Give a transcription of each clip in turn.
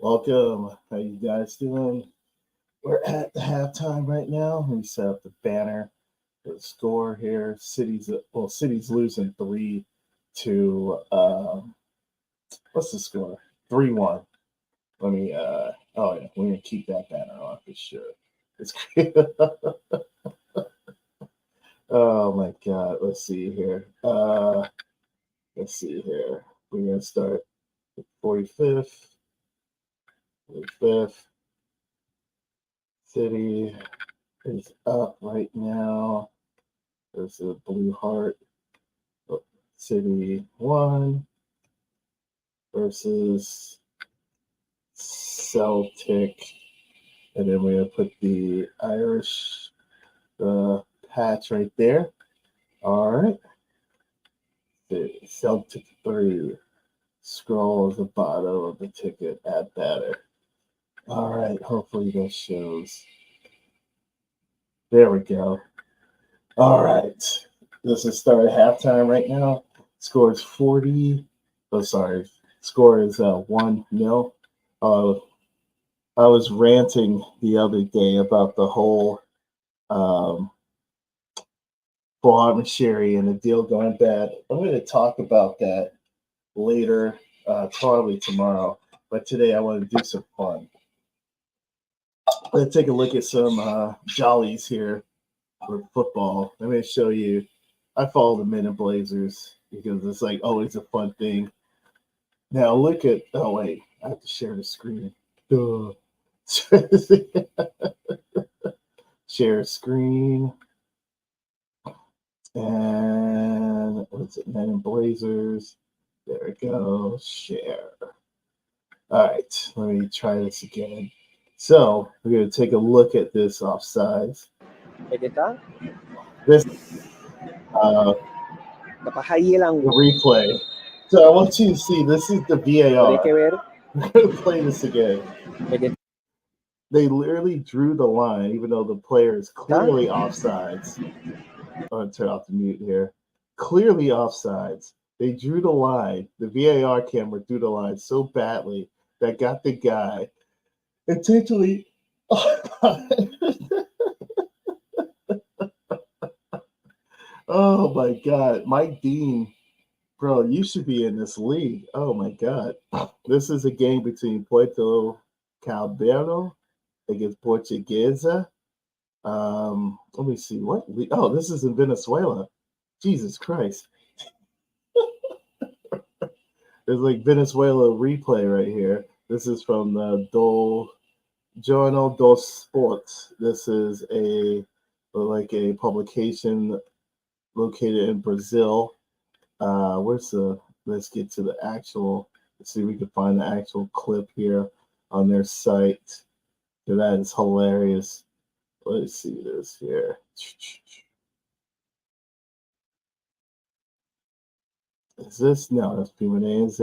Welcome. How you guys doing? We're at the halftime right now. We set up the banner for the score here. City's losing 3 to what's the score? 3-1. Let me oh yeah, we're gonna keep that banner on for sure. It's oh my god. Let's see here. Let's see here. We're gonna start the 45th. 45th. City is up right now. There's a blue heart. City 1 versus Celtic. And then we're going to put the Irish patch right there. All right. The Celtic 3. Scroll at the bottom of the ticket. Add batter. All right. Hopefully that shows. There we go. All right. This is start at halftime right now. Score is 40. Oh, sorry. Score is 1-0. I was ranting the other day about the whole Paul Sherry and the deal going bad. I'm going to talk about that later, probably tomorrow. But today I want to do some fun. Let's take a look at some jollies here for football. Let me show you. I follow the Men in Blazers because it's like always a fun thing. Now look at. Oh wait, I have to share the screen. Duh. Share screen. And what's it? Men in Blazers. There we go. Share. All right, let me try this again. So we're going to take a look at this offsides. This the replay. So I want you to see this is the VAR. We're going to play this again. They literally drew the line, even though the player is clearly offsides. I'm going to turn off the mute here. Clearly offsides. They drew the line. The VAR camera drew the line so badly that got the guy intentionally. Oh my God. Mike Dean, bro, you should be in this league. Oh my God. This is a game between Puerto Caballero against Portuguesa. Let me see what. Oh, this is in Venezuela. Jesus Christ. There's like Venezuela replay right here. This is from the Jornal dos Sports. This is a publication located in Brazil. Let's get to the actual. Let's see if we can find the actual clip here on their site. That is hilarious. Let's see this here. Is this? No, that's Pimenez.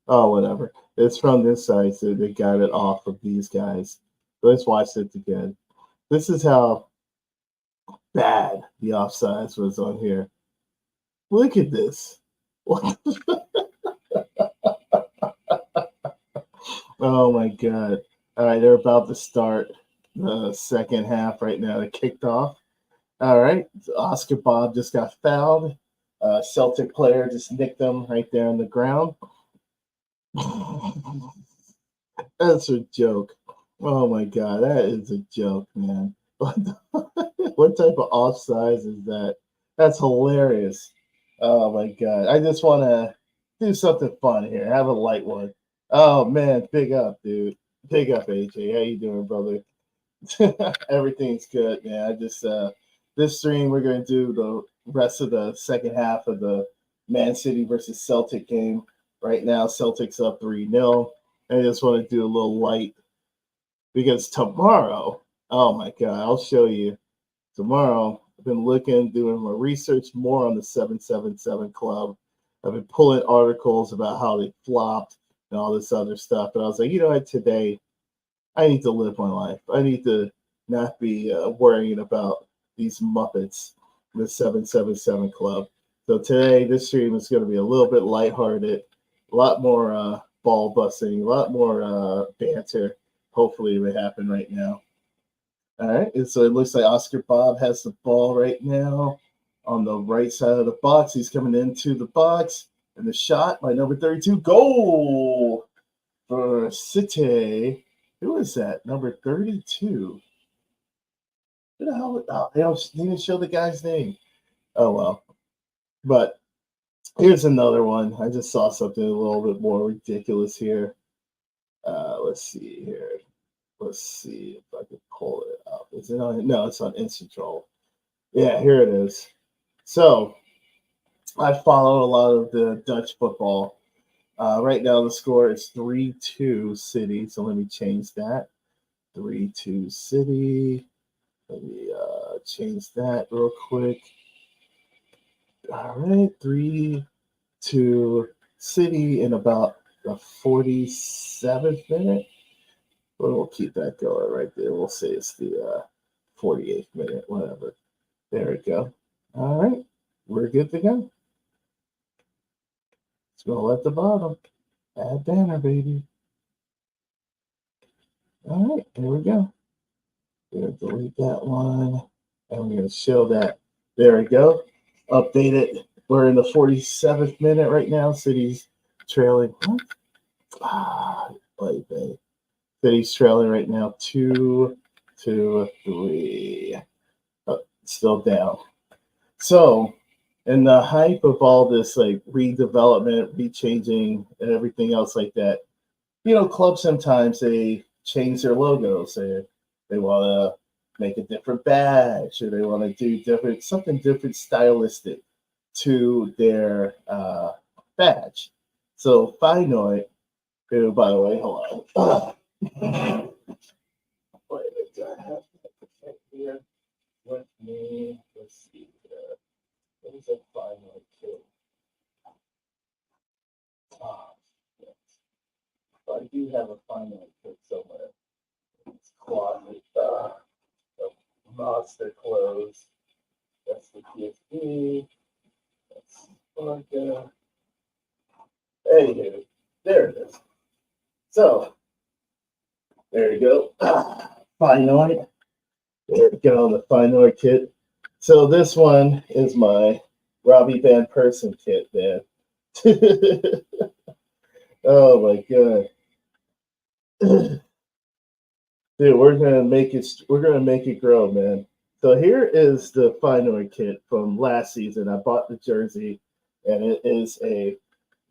Oh, whatever. It's from this site, so they got it off of these guys. Let's watch it again. This is how bad the offsides was on here. Look at this. Oh my God. All right, they're about to start the second half right now. They kicked off. All right, Oscar Bob just got fouled. Celtic player just nicked them right there on the ground. That's a joke. Oh my God, that is a joke, man. What type of offsides is that? That's hilarious. Oh my God. I just want to do something fun here. Have a light one. Oh man, big up, dude. Big up, AJ. How you doing, brother? Everything's good, man. I just this stream we're gonna do the rest of the second half of the Man City versus Celtic game. Right now, Celtics up 3-0. I just want to do a little light because tomorrow, oh my God, I'll show you. Tomorrow, I've been doing my research more on the 777 Club. I've been pulling articles about how they flopped and all this other stuff. And I was like, you know what, today, I need to live my life. I need to not be worrying about these Muppets, the 777 Club. So today, this stream is going to be a little bit lighthearted, a lot more ball busting, a lot more banter. Hopefully, it would happen right now. All right, and so it looks like Oscar Bob has the ball right now on the right side of the box. He's coming into the box, and the shot by number 32, goal for City. Who is that? Number 32. Who the hell? Oh, they didn't show the guy's name. Oh well. But here's another one. I just saw something a little bit more ridiculous here. Let's see here. Let's see if I can pull it up. Is it on? No, it's on Instatroll. Yeah, here it is. So I follow a lot of the Dutch football. Right now the score is 3-2 City. So let me change that. 3-2 City. Let me change that real quick. All right, 3-2 City in about the 47th minute. We'll keep that going right there. We'll say it's the 48th minute, whatever. There we go. All right, we're good to go. Scroll at the bottom. Add banner, baby. All right, here we go. We're going to delete that one, and we're going to show that. There we go. Update it. We're in the 47th minute right now. City's trailing. What? Bay. City's trailing right now. 2-3. Oh, still down. So, in the hype of all this like redevelopment, rechanging, and everything else like that, clubs sometimes they change their logos. They want to make a different badge, or they want to do something different stylistic to their badge. So Feyenoord, who, by the way, hold on. Wait a minute, do I have that here with me? Let's see here. What is a Feyenoord kit? Yes. But I do have a Feyenoord kit somewhere. It's closet. Monster clothes. That's the PSP. That's Sparka. Anywho, there it is. So, there you go. Feyenoord. There we go, the Feyenoord kit. So this one is my Robbie Van Persie kit, man. Oh my god. Dude, we're gonna make it grow, man. So here is the Feyenoord kit from last season. I bought the jersey, and it is a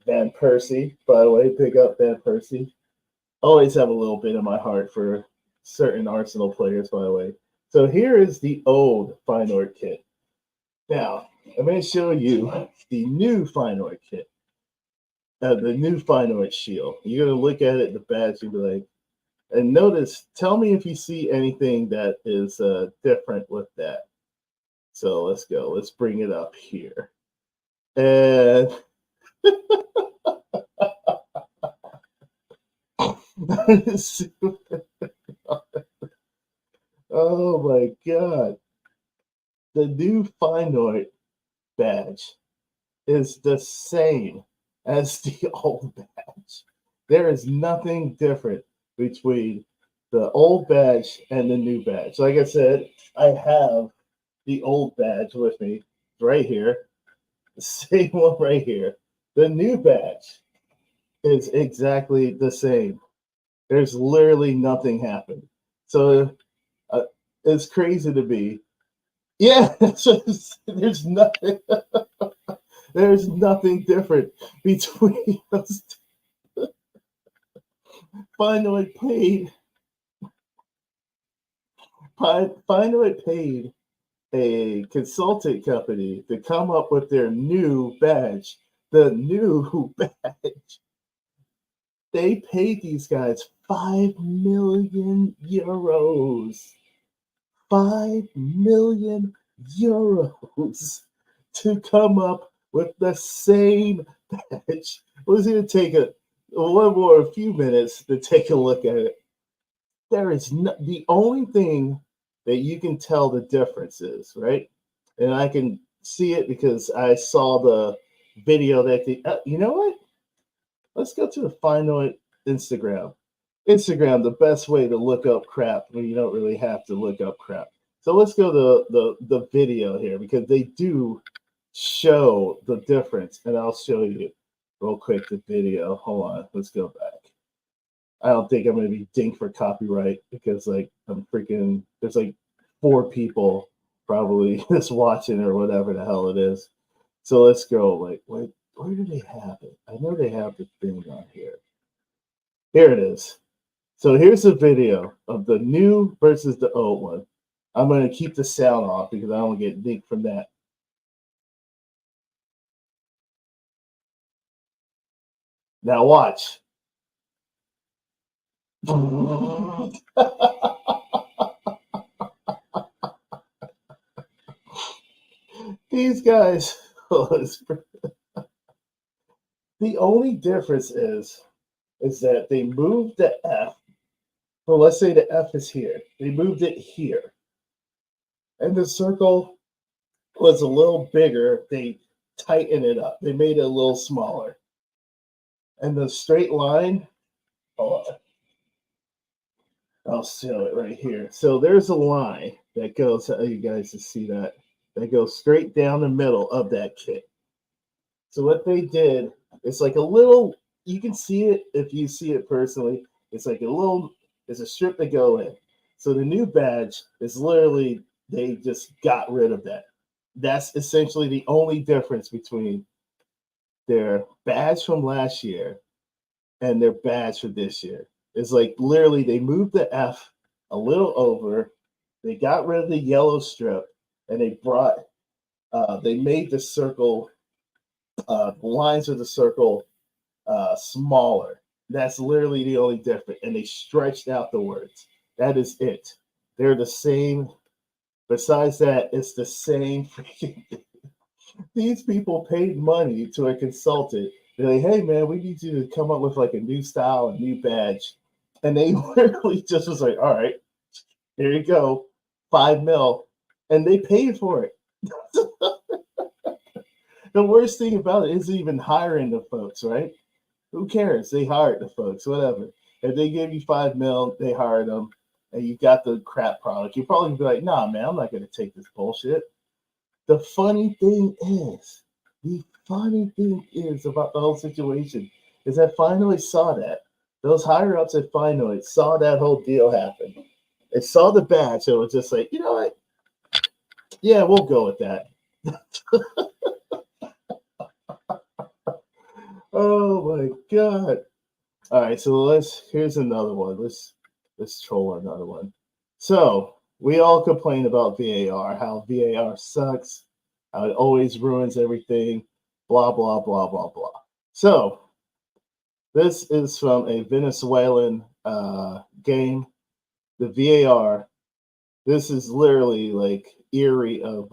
Van Persie. By the way, pick up Van Persie. Always have a little bit in my heart for certain Arsenal players, by the way. So here is the old Feyenoord kit. Now, I'm going to show you the new Feyenoord kit. The new Feyenoord shield. You're going to look at it, the badge, you'll be like, and notice, tell me if you see anything that is different with that. So let's go. Let's bring it up here. And oh my god. The new Feyenoord badge is the same as the old badge. There is nothing different between the old badge and the new badge. Like I said, I have the old badge with me right here. The same one right here. The new badge is exactly the same. There's literally nothing happened. So it's crazy to me. Yeah, there's nothing. There's nothing different between those two. Feyenoord paid a consulting company to come up with their new badge. The new badge. They paid these guys 5 million euros. 5 million euros to come up with the same badge. It was going to take a few minutes to take a look at it. There is the only thing that you can tell the difference is, right? And I can see it because I saw the video that you know what? Let's go to the final Instagram. Instagram, the best way to look up crap when you don't really have to look up crap. So let's go to the video here because they do show the difference, and I'll show you real quick the video. Hold on, let's go back. I don't think I'm gonna be dinged for copyright because like I'm freaking there's like 4 people probably just watching or whatever the hell it is. So let's go. Like, where do they have it? I know they have the thing on here. Here it is. So here's a video of the new versus the old one. I'm gonna keep the sound off because I don't get dinged from that. Now watch. These guys. The only difference is that they moved the F. Well, let's say the F is here. They moved it here, and the circle was a little bigger. They tightened it up. They made it a little smaller, and the straight line. Hold on. I'll show it right here. So there's a line that goes. You guys can see that. That goes straight down the middle of that kit. So what they did, it's like a little. You can see it if you see it personally. It's like a little. It's a strip to go in. So the new badge is literally they just got rid of that. That's essentially the only difference between their badge from last year and their badge for this year. It's like literally they moved the F a little over. They got rid of the yellow strip and they made the circle, the lines of the circle smaller. That's literally the only difference. And they stretched out the words. That is it. They're the same. Besides that, it's the same freaking thing. These people paid money to a consultant. They're like, hey man, we need you to come up with like a new style, a new badge. And they literally just was like, all right, here you go, 5 mil. And they paid for it. The worst thing about it isn't even hiring the folks, right? Who cares? They hired the folks, whatever. If they give you 5 mil, they hired them, and you got the crap product. You're probably gonna be like, nah, man, I'm not gonna take this bullshit. The funny thing is about the whole situation is I finally saw that. Those higher ups at Finally saw that whole deal happen. They saw the badge and was just like, you know what? Yeah, we'll go with that. Oh my god. All right, so here's another one. Let's troll another one. So we all complain about VAR, how VAR sucks, how it always ruins everything, blah blah blah blah blah. So this is from a Venezuelan game. The VAR. This is literally like eerie of.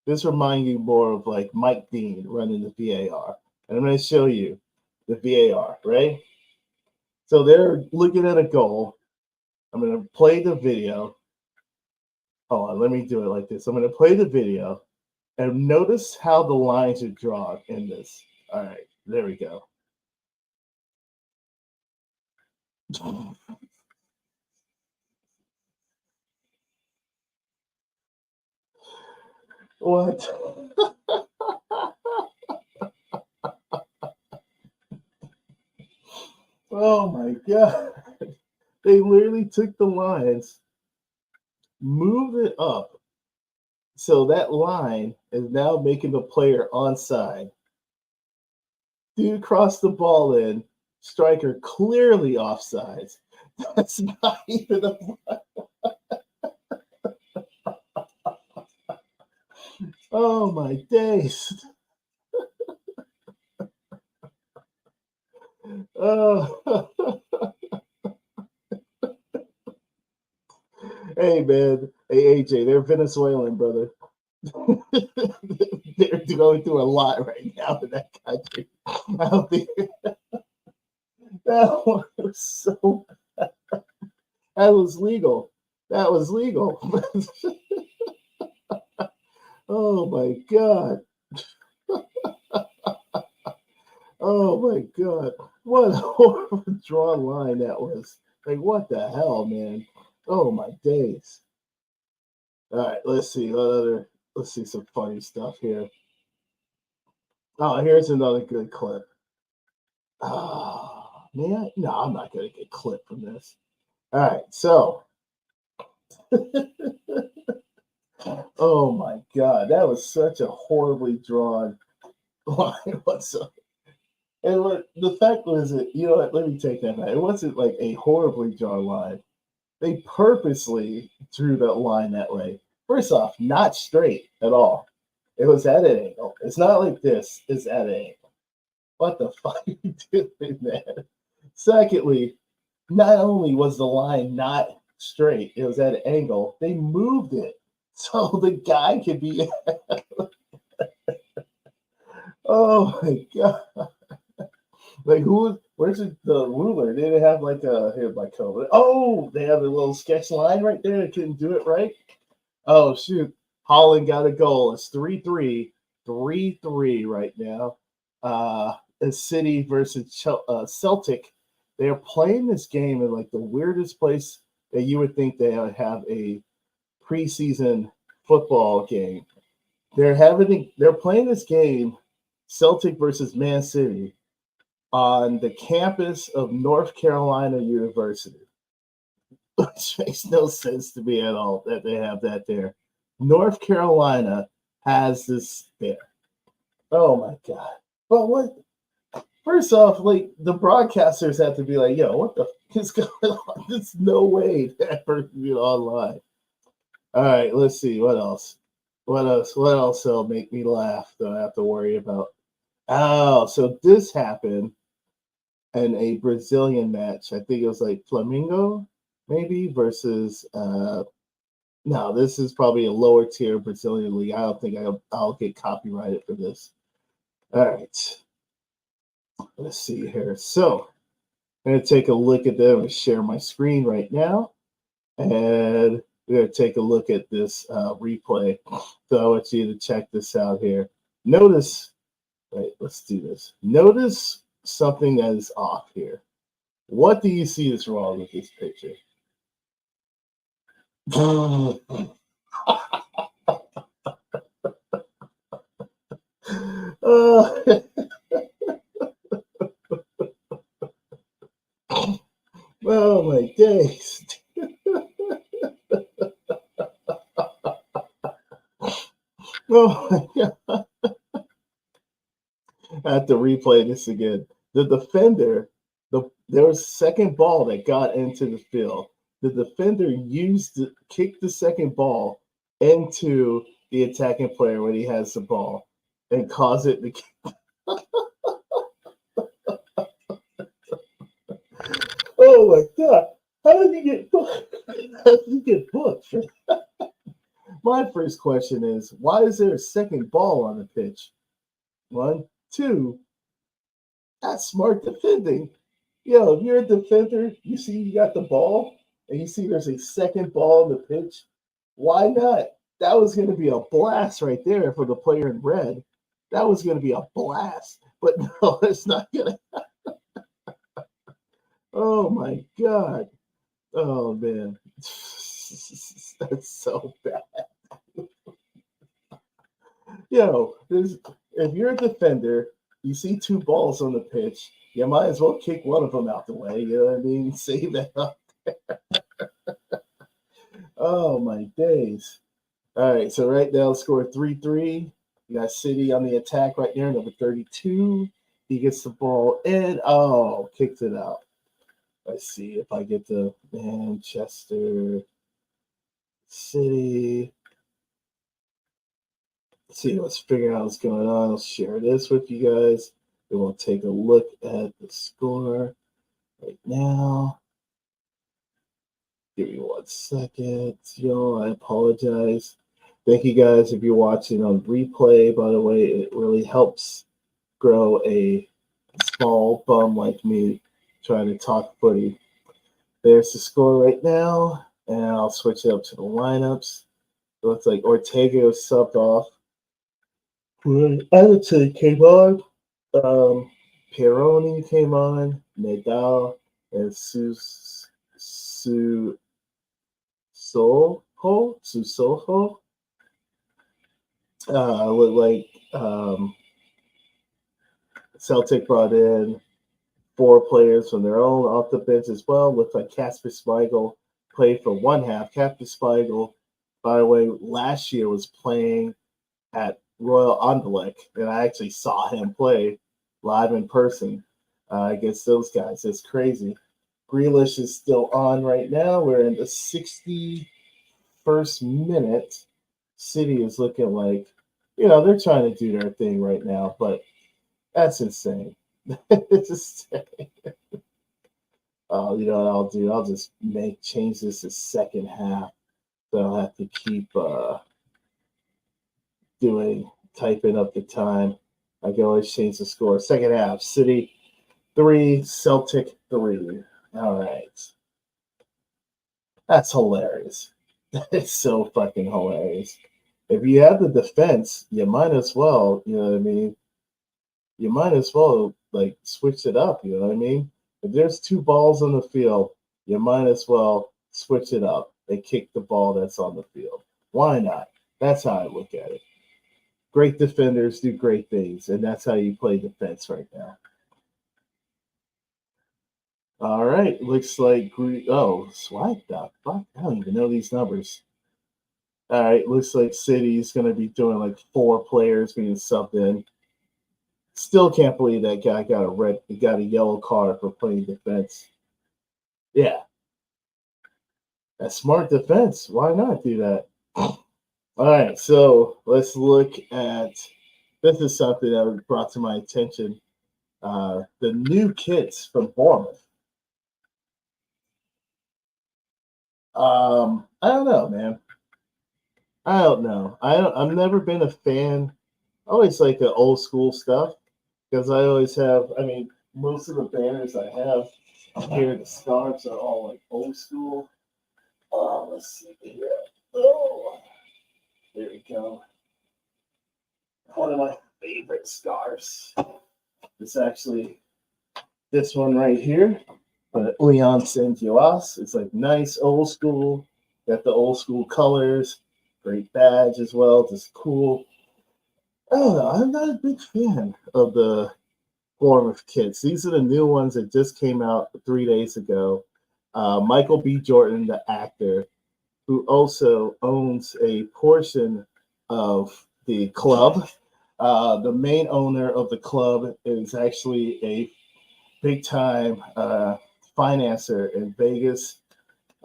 This reminds you more of like Mike Dean running the VAR, and I'm going to show you the VAR, right? So they're looking at a goal. I'm going to play the video. Hold on, let me do it like this. I'm going to play the video and notice how the lines are drawn in this. All right, there we go. What? Oh my god. They literally took the lines, moved it up. So that line is now making the player onside. Dude crossed the ball in, striker clearly offsides. That's not even a oh my days. Oh. Hey man, hey AJ, they're Venezuelan, brother. They're going through a lot right now in that country. I don't think that one was so that was legal. That was legal. Oh my god. Oh my God. What a horrible drawn line that was. Like, what the hell, man? Oh my days. All right, let's see. Let's see some funny stuff here. Oh, here's another good clip. Oh, man. No, I'm not going to get clip from this. All right, so. Oh my God. That was such a horribly drawn line. What's up? And what the fact was that, you know what, let me take that back. It wasn't like a horribly drawn line. They purposely drew that line that way. First off, not straight at all. It was at an angle. It's not like this, it's at an angle. What the fuck are you doing, man? Secondly, not only was the line not straight, it was at an angle, they moved it so the guy could be. Oh my God. Like who? Where's the ruler? They didn't have like a here my code. Oh, they have a little sketch line right there. They couldn't do it right. Oh shoot! Holland got a goal. It's 3-3, 3-3 right now. A City versus Celtic. They are playing this game in like the weirdest place that you would think they would have a preseason football game. They're playing this game, Celtic versus Man City, on the campus of North Carolina University, which makes no sense to me at all that they have that there. North Carolina has this there. Oh my God. But what? First off, like the broadcasters have to be like, yo, what the f is going on? There's no way that person be online. All right, let's see. What else? What else will make me laugh that I have to worry about? Oh, so this happened in a Brazilian match. I think it was like Flamengo, maybe, versus no, this is probably a lower tier Brazilian league. I don't think I'll get copyrighted for this. All right. Let's see here. So I'm going to take a look at them and share my screen right now. And we're going to take a look at this replay. So I want you to check this out here. Notice, wait, let's do this. Notice something that is off here. What do you see is wrong with this picture? Oh my days. Oh my God. I have to replay this again. The defender, there was a second ball that got into the field. The defender kicked the second ball into the attacking player when he has the ball and caused it to. Oh my God. How did he get booked? How did he get booked? My first question is, why is there a second ball on the pitch? One, two, that's smart defending. Yo, if you're a defender, you see you got the ball, and you see there's a second ball on the pitch. Why not? That was going to be a blast right there for the player in red. That was going to be a blast. But no, it's not going to. Oh my God. Oh man. That's so bad. Yo, if you're a defender, you see two balls on the pitch, you might as well kick one of them out the way. You know what I mean? Save that up there. Oh my days. All right, so right now score 3-3. You got City on the attack right there, number 32. He gets the ball in. Oh, kicked it out. Let's see if I get to Manchester City. Let's see, let's figure out what's going on. I'll share this with you guys. We will take a look at the score right now. Give me 1 second. Yo, I apologize. Thank you guys if you're watching on replay. By the way, it really helps grow a small bum like me trying to talk footy. There's the score right now, and I'll switch it up to the lineups. It looks like Ortega was subbed off. Everton came on. Peroni came on, Nadal, and Susoho. Looked like Celtic brought in 4 players from their own off the bench as well. Looked like Kasper Schmeichel played for one half. Kasper Schmeichel, by the way, last year was playing at Royal Anderlecht, and I actually saw him play live in person against those guys. It's crazy. Grealish is still on right now. We're in the 61st minute. City is looking like, they're trying to do their thing right now, but that's insane. It's insane. Oh, you know what I'll do? I'll just change this to second half. So I'll have to keep typing up the time. I can always change the score. Second half, City 3, Celtic 3. All right. That's hilarious. That is so fucking hilarious. If you have the defense, you might as well, you know what I mean? You might as well, like, switch it up, you know what I mean? If there's 2 balls on the field, you might as well switch it up and kick the ball that's on the field. Why not? That's how I look at it. Great defenders do great things, and that's how you play defense right now. All right, looks like what the fuck? I don't even know these numbers. All right, looks like City's going to be doing like 4 players being subbed in. Still can't believe that guy got a yellow card for playing defense. Yeah, a smart defense. Why not do that? All right, so let's look at this. Is something that was brought to my attention. The new kits from Bournemouth. I don't know, man. I don't know. I've never been a fan. I always like the old school stuff because I always have. I mean, most of the banners I have here, the scarves are all like old school. Oh, let's see here. Oh, there we go. One of my favorite scarves. It's actually this one right here. But Leon Sanjuas. It's like nice old school. Got the old school colors. Great badge as well. Just cool. I don't know. I'm not a big fan of the Bournemouth kits. These are the new ones that just came out 3 days ago. Michael B. Jordan, the actor, who also owns a portion of the club. The main owner of the club is actually a big-time financer in Vegas.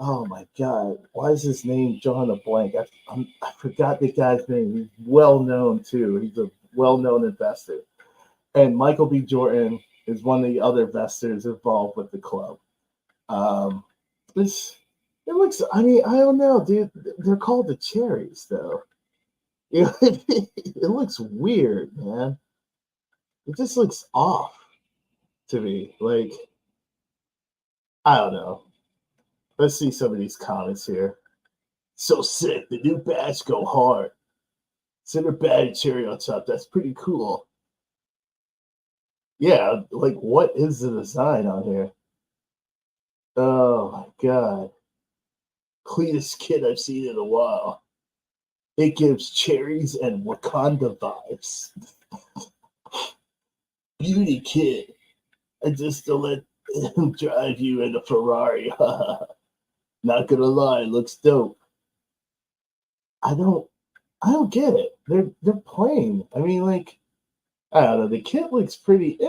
Oh my God! Why is his name drawing a blank? I forgot the guy's name. He's well known too. He's a well-known investor. And Michael B. Jordan is one of the other investors involved with the club. It looks. I mean, I don't know, dude. They're called the Cherries, though. It looks weird, man. It just looks off to me. Like, I don't know. Let's see some of these comments here. So sick. The new badge go hard. Center bad cherry on top. That's pretty cool. Yeah, like what is the design on here? Oh my God. Cleanest kid I've seen in a while. It gives cherries and Wakanda vibes. Beauty kid. I just don't let him drive you in a Ferrari. Not gonna lie, looks dope. I don't get it. They're plain. I mean, like, I don't know. The kit looks pretty.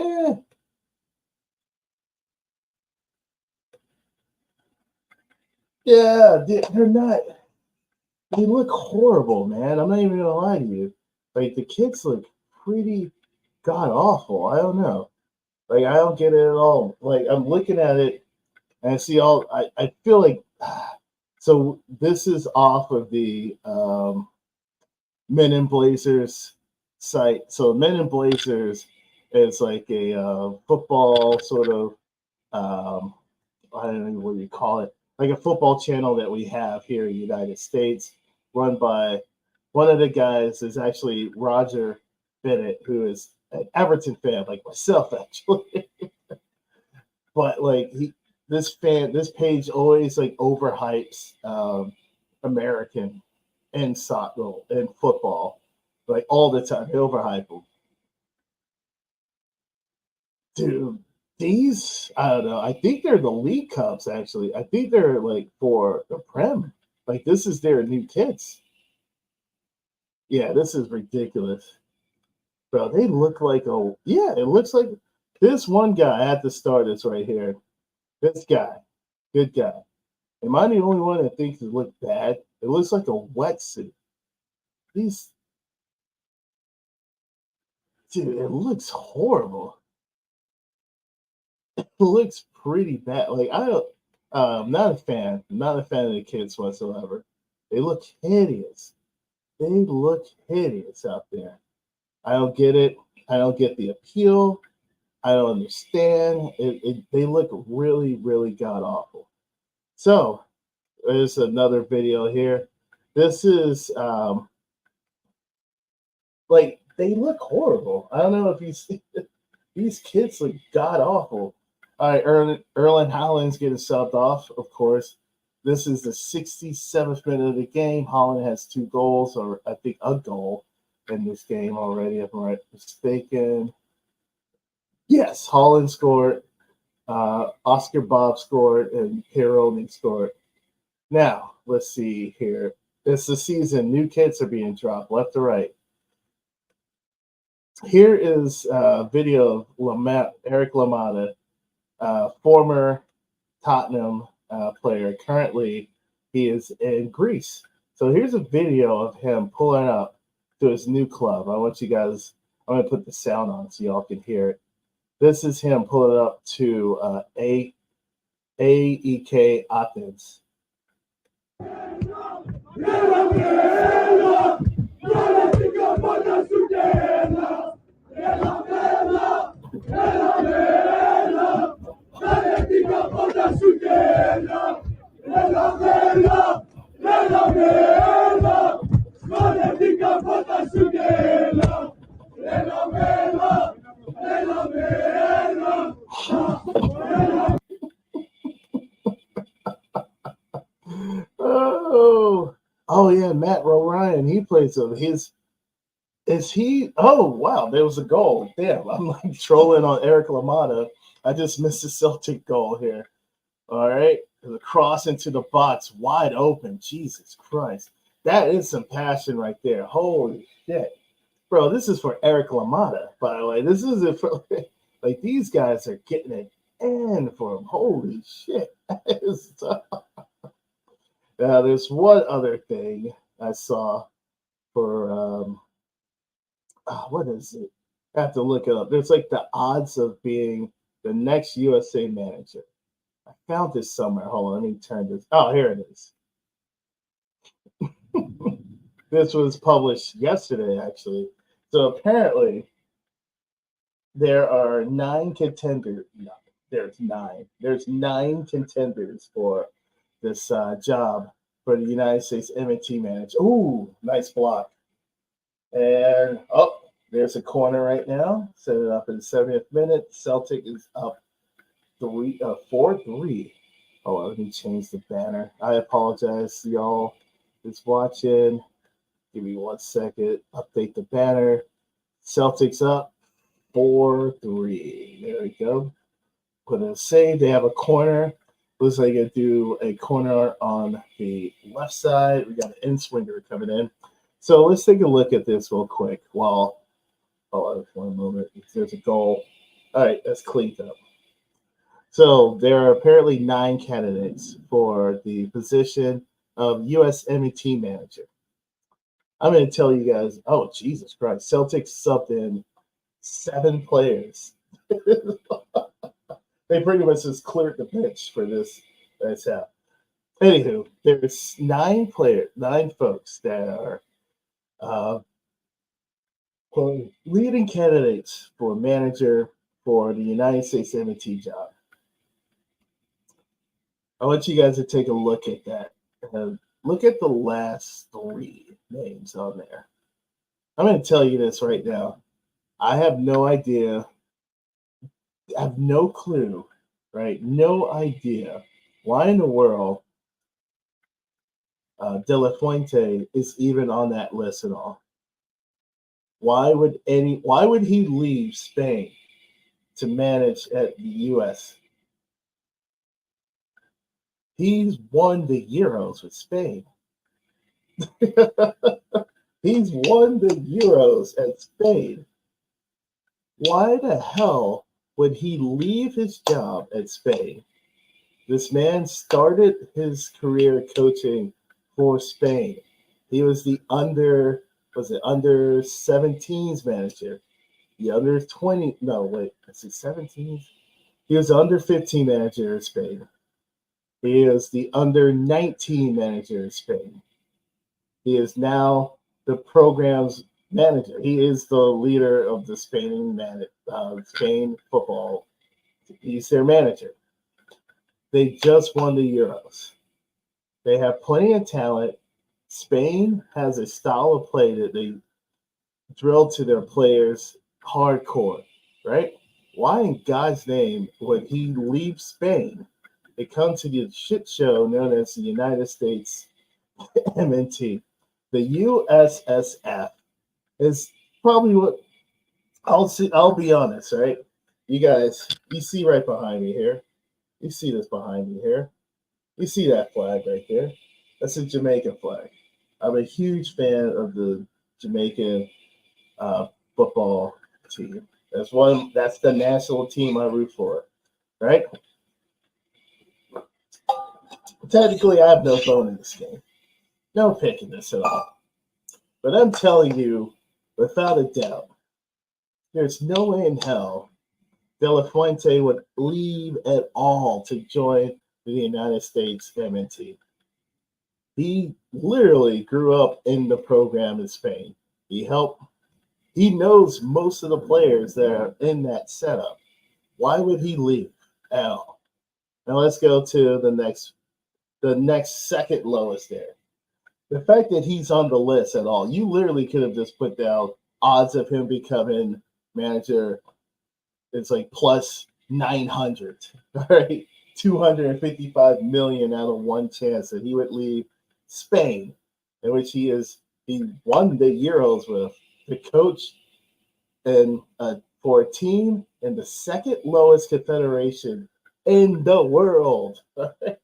Yeah, they're not. They look horrible, man. I'm not even gonna lie to you. Like the kids look pretty god awful. I don't know. Like I don't get it at all. Like I'm looking at it and I see all. I feel like. So this is off of the Men in Blazers site. So Men in Blazers is like a football sort of. I don't know what you call it, like a football channel that we have here in the United States, run by one of the guys is actually Roger Bennett, who is an Everton fan like myself, actually. But like this page always like overhypes American and soccer and football, like all the time. They overhype them. Dude, these I don't know. I think they're the League Cups actually. I think they're like for the Prem. Like this is their new kits. Yeah, this is ridiculous. Bro, they look like it looks like this one guy at the start is right here. This guy, good guy. Am I the only one that thinks it looked bad? It looks like a wetsuit. These, dude, it looks horrible. It looks pretty bad. Like I don't, not a fan. Not a fan of the kids whatsoever. They look hideous. They look hideous out there. I don't get it. I don't get the appeal. I don't understand. They look really, really god awful. So there's another video here. This is like they look horrible. I don't know if you see these kids look god awful. All right, Erling Haaland's getting subbed off, of course. This is the 67th minute of the game. Haaland has 2 goals, or I think a goal in this game already, if I'm not mistaken. Yes, Haaland scored. Oscar Bob scored, and Pironi scored. Now, let's see here. It's the season. New kits are being dropped left to right. Here is a video of Eric Lamada, former Tottenham player. Currently, he is in Greece. So here's a video of him pulling up to his new club. I'm going to put the sound on so y'all can hear it. This is him pulling up to AEK Athens. Oh yeah, Matt Ryan. He plays over his. Is he? Oh wow, there was a goal. Damn, I'm like trolling on Eric Lamada. I just missed a Celtic goal here. All right, the cross into the box, wide open. Jesus Christ, that is some passion right there. Holy shit, bro! This is for Eric Lamada, by the way. This isn't for like these guys are getting it in for him. Holy shit! Now, there's one other thing I saw for what is it? I have to look it up. There's like the odds of being the next USA manager. I found this somewhere. Hold on, let me turn this. Oh, here it is. This was published yesterday, actually. So apparently, there are 9 contenders. No, there's 9. There's 9 contenders for this job for the United States M&T manager. Ooh, nice block. And there's a corner right now. Set it up in the 70th minute. Celtic is up 4-3. Oh, let me change the banner. I apologize to y'all that's watching. Give me 1 second. Update the banner. Celtics up 4-3. There we go. Put in a save. They have a corner. Looks like they do a corner on the left side. We got an in-swinger coming in. So let's take a look at this real quick. Hold on 1 moment. There's a goal. All right, that's cleaned up. So there are apparently 9 candidates for the position of U.S. M&T manager. I'm going to tell you guys, oh, Jesus Christ. Celtics subbed in 7 players. They pretty much just cleared the bench for this. That's how. Anywho, there's 9 folks that are leading candidates for manager for the United States M&T job. I want you guys to take a look at that. Look at the last 3 names on there. I'm going to tell you this right now. I have no idea. I have no clue, right? No idea why in the world De La Fuente is even on that list at all. Why would he leave Spain to manage at the US? He's won the Euros with Spain. He's won the Euros at Spain. Why the hell would he leave his job at Spain? This man started his career coaching for Spain. He was the under 17s manager, the under 20, no, wait, is it 17s? He was the under 15 manager in Spain. He is the under 19 manager in Spain. He is now the program's manager. He is the leader of the Spain football. He's their manager. They just won the Euros. They have plenty of talent. Spain has a style of play that they drill to their players hardcore, right? Why in God's name would he leave Spain to come to the shit show known as the United States MNT? The USSF is probably what I'll be honest, right? You guys, you see right behind me here. You see this behind me here. You see that flag right there. That's a Jamaican flag. I'm a huge fan of the Jamaican football team. That's the national team I root for, right? Technically, I have no phone in this game. No pick in this at all. But I'm telling you, without a doubt, there's no way in hell De La Fuente would leave at all to join the United States MNT. He literally grew up in the program in Spain. He knows most of the players that are in that setup. Why would he leave at all? Now let's go to the next second lowest there. The fact that he's on the list at all, you literally could have just put down odds of him becoming manager. It's like plus 900, right? 255 million out of one chance that he would leave Spain, in which he won the Euros with the coach and for a team in the second lowest confederation in the world. Here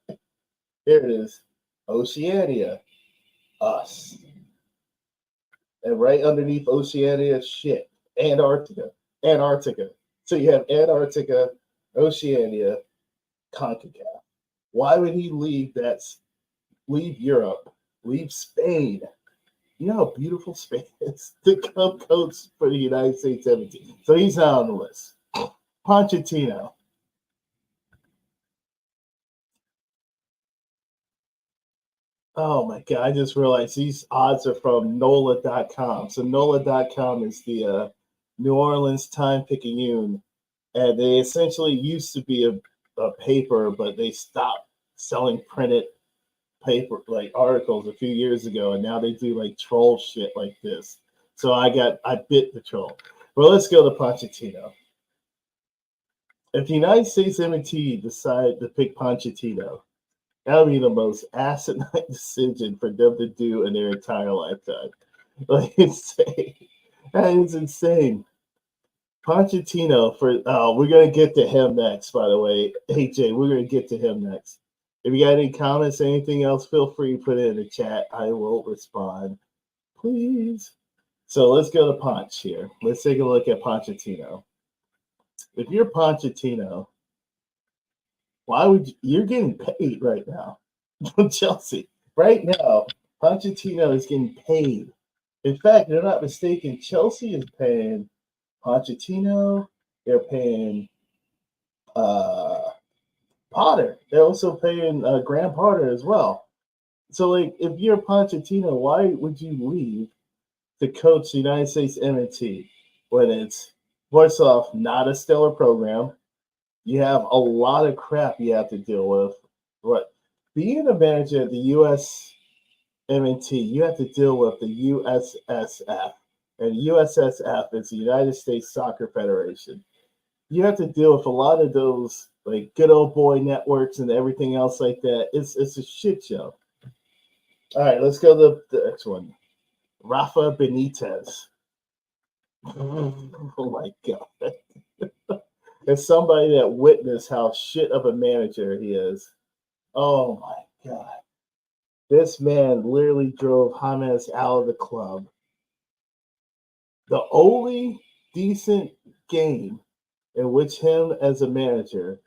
it is, Oceania, us, and right underneath Oceania, shit, Antarctica. So you have Antarctica, Oceania, CONCACAF. Why would he leave Europe, leave Spain? You know how beautiful Spain is to come coach for the United States 17. So he's not on the list. Pochettino. Oh my God, I just realized these odds are from NOLA.com. So NOLA.com is the New Orleans Time Picayune. And they essentially used to be a paper, but they stopped selling printed paper like articles a few years ago, and now they do like troll shit like this. So I bit the troll. Well, let's go to Pochettino. If the United States M&T decide to pick Pochettino, that would be the most asinine decision for them to do in their entire lifetime. Like insane. That is insane. Pochettino we're gonna get to him next, by the way. AJ, we're gonna get to him next. If you got any comments, anything else, feel free to put it in the chat. I will respond, please. So let's go to Ponch here. Let's take a look at Pochettino. If you're Pochettino, you're getting paid right now from Chelsea. Right now, Pochettino is getting paid. In fact, they're not mistaken. Chelsea is paying Pochettino. They're paying Potter. They're also paying Graham Potter as well. So, like, if you're Pochettino, why would you leave to coach the United States M&T when it's, first off, not a stellar program? You have a lot of crap you have to deal with. But being a manager at the US M&T, you have to deal with the USSF, and USSF is the United States Soccer Federation. You have to deal with a lot of those like good old boy networks and everything else like that. It's a shit show. All right, let's go to the next one. Rafa Benitez. Oh my god. As somebody that witnessed how shit of a manager he is. Oh my god. This man literally drove James out of the club. The only decent game in which him as a manager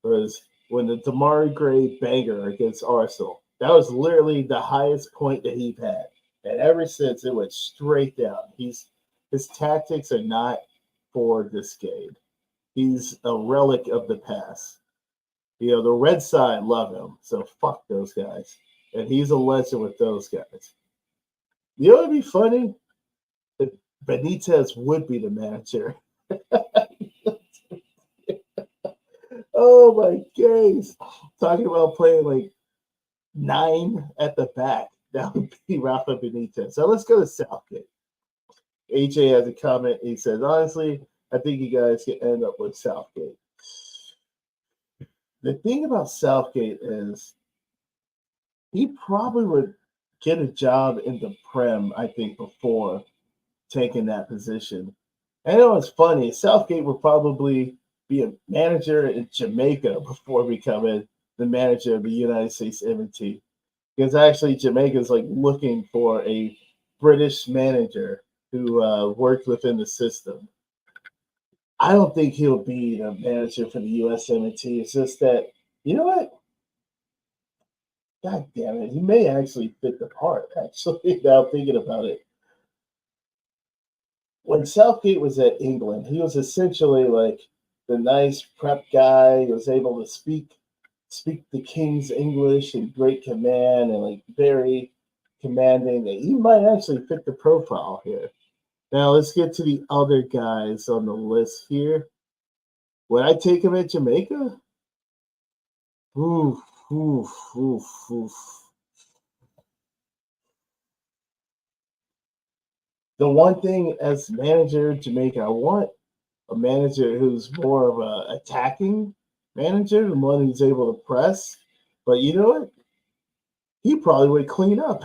was when the Damari Gray banger against Arsenal. That was literally the highest point that he's had. And ever since it went straight down. His tactics are not for this game. He's a relic of the past. You know, the red side love him, so fuck those guys. And he's a legend with those guys. You know what would be funny? If Benitez would be the manager. Oh my gosh. Talking about playing like 9 at the back. That would be Rafa Benitez. So let's go to Southgate. AJ has a comment. He says, honestly, I think you guys can end up with Southgate. The thing about Southgate is he probably would get a job in the Prem, I think, before taking that position. And it was funny. Southgate would probably be a manager in Jamaica before becoming the manager of the United States M&T. Because actually Jamaica is like looking for a British manager who worked within the system. I don't think he'll be the manager for the US M&T. It's just that, you know what? God damn it. He may actually fit the part, actually, now thinking about it. When Southgate was at England, he was essentially like the nice prep guy. He was able to speak the King's English in great command and like very commanding. He might actually fit the profile here. Now let's get to the other guys on the list here. Would I take him at Jamaica? Oof, oof, oof, oof. The one thing as manager of Jamaica, I want a manager who's more of a attacking manager, the one who's able to press. But you know what? He probably would clean up.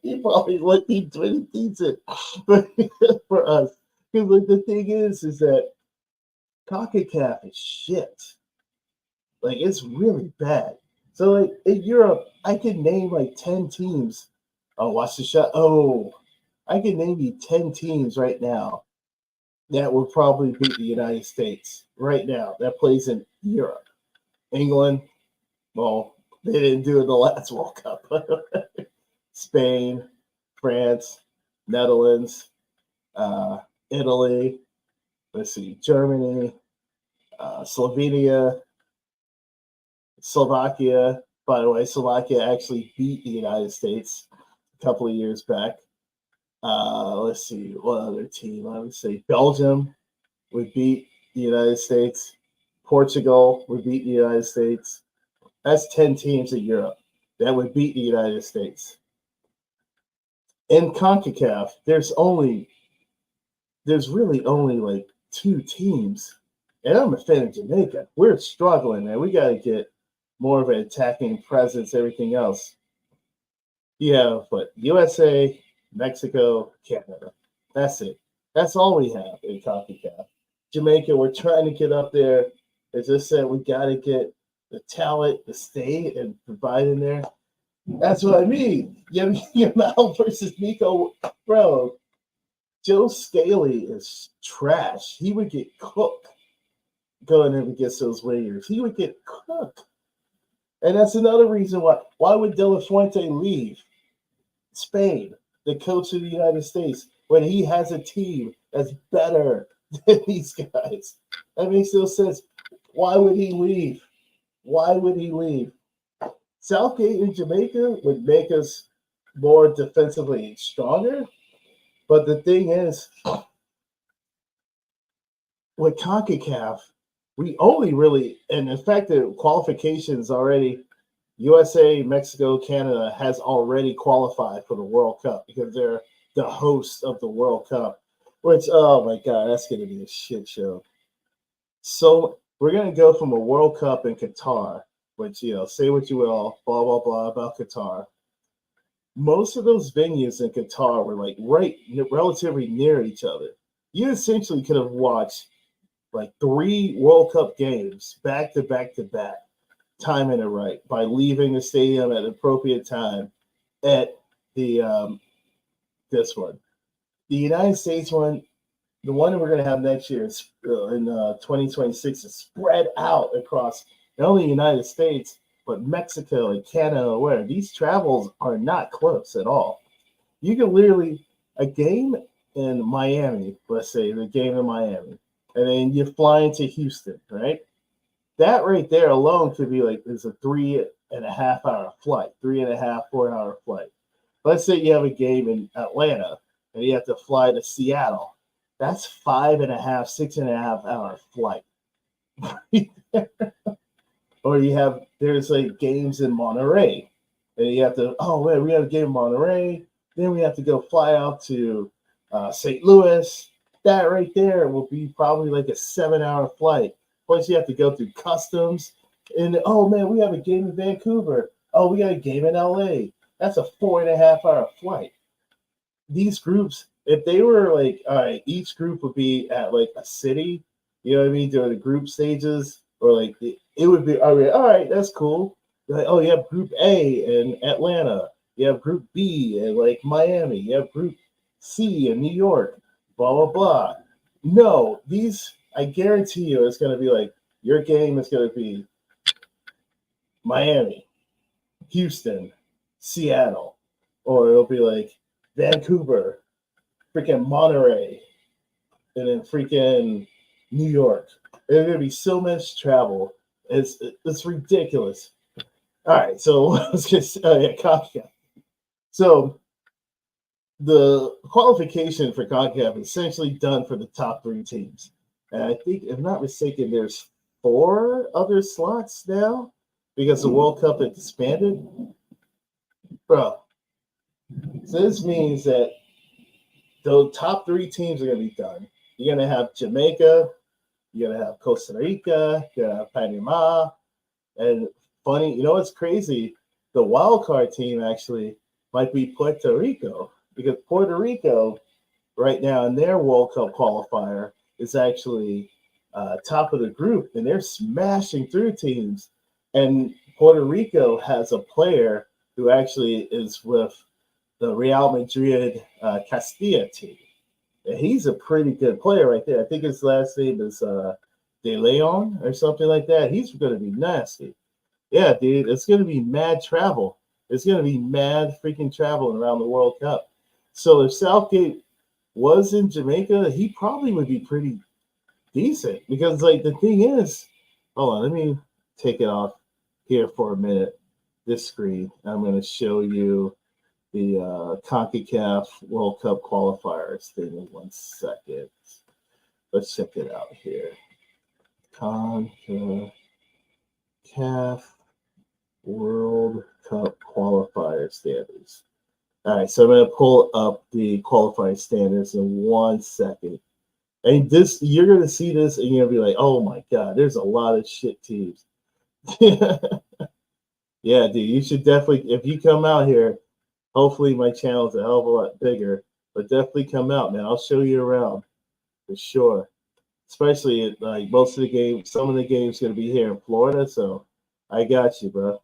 He probably would be doing decent for us. Because like the thing is that CONCACAF is shit. Like it's really bad. So like in Europe, I could name like 10 teams. Oh, watch the shot. Oh, I can name you 10 teams right now that would probably beat the United States right now that plays in Europe. England, well, they didn't do it in the last World Cup. Spain, France, Netherlands, Italy, let's see, Germany, Slovenia, Slovakia. By the way, Slovakia actually beat the United States a couple of years back. Let's see, what other team? I would say Belgium would beat the United States. Portugal would beat the United States. That's 10 teams in Europe that would beat the United States. In CONCACAF, there's really only like 2 teams. And I'm a fan of Jamaica. We're struggling, man. We got to get more of an attacking presence, everything else. Yeah, but USA, Mexico, Canada. That's it. That's all we have in CONCACAF. Jamaica, we're trying to get up there. As I said, we got to get the talent to stay and provide in there. That's what I mean. Yamal versus Nico, bro. Joe Staley is trash. He would get cooked going in against those wingers. He would get cooked. And that's another reason why. Why would De La Fuente leave Spain, the coach of the United States, when he has a team that's better than these guys? That makes no sense. Why would he leave? Why would he leave? Southgate in Jamaica would make us more defensively stronger. But the thing is, with CONCACAF, we only really, and in fact, the qualifications already, USA, Mexico, Canada has already qualified for the World Cup because they're the host of the World Cup, which, oh my God, that's going to be a shit show. So we're going to go from a World Cup in Qatar, which, say what you will, blah, blah, blah about Qatar. Most of those venues in Qatar were like relatively near each other. You essentially could have watched like 3 World Cup games back to back to back, timing it right by leaving the stadium at an appropriate time at the this one. The United States one, the one that we're going to have next year is in 2026 is spread out across not only the United States, but Mexico and Canada, where these travels are not close at all. You can literally, a game in Miami, let's say the game in Miami, and then you fly into Houston, right? That right there alone could be like, it's a 3.5 hour flight, 3.5, 4 hour flight. Let's say you have a game in Atlanta and you have to fly to Seattle. That's 5.5, 6.5 hour flight. Or there's like games in Monterey, and you have to, oh man, we have a game in Monterey. Then we have to go fly out to St. Louis. That right there will be probably like a 7-hour flight. Plus you have to go through customs. And oh man, we have a game in Vancouver. Oh, we got a game in LA. That's a 4.5 hour flight. These groups, if they were like, all right, each group would be at like a city, you know what I mean, during the group stages, or like it would be, all right, that's cool. Like, oh, you have Group A in Atlanta, you have Group B in like Miami, you have Group C in New York, blah blah blah. No, I guarantee you, it's going to be like your game is going to be Miami, Houston, Seattle, or it'll be like Vancouver, freaking Monterey, and then freaking New York. There's gonna be so much travel. It's ridiculous. All right, so let's get CONCACAF. So the qualification for CONCACAF is essentially done for the top 3 teams, and I think, if I'm not mistaken, there's 4 other slots now because the World Cup expanded, bro. So this means that the top 3 teams are going to be done. You're going to have Jamaica, you're going to have Costa Rica, you're going to have Panama. And funny, what's crazy? The wild card team actually might be Puerto Rico, because Puerto Rico right now in their World Cup qualifier is actually top of the group, and they're smashing through teams. And Puerto Rico has a player who actually is with the Real Madrid Castilla team. And he's a pretty good player right there. I think his last name is De Leon or something like that. He's going to be nasty. Yeah, dude, it's going to be mad travel. It's going to be mad freaking traveling around the World Cup. So if Southgate was in Jamaica, he probably would be pretty decent, because like the thing is, hold on, let me take it off here for a minute. This screen, I'm going to show you the CONCACAF World Cup qualifiers thing in 1 second. Let's check it out here. CONCACAF World Cup qualifier standards. All right, so I'm going to pull up the qualifying standards in 1 second. And you're going to see this and you're going to be like, oh my God, there's a lot of shit teams. Yeah, dude, you should definitely, if you come out here, hopefully my channel is a hell of a lot bigger, but definitely come out, man. I'll show you around for sure. Especially like most of the games, some of the games going to be here in Florida, so I got you, bro.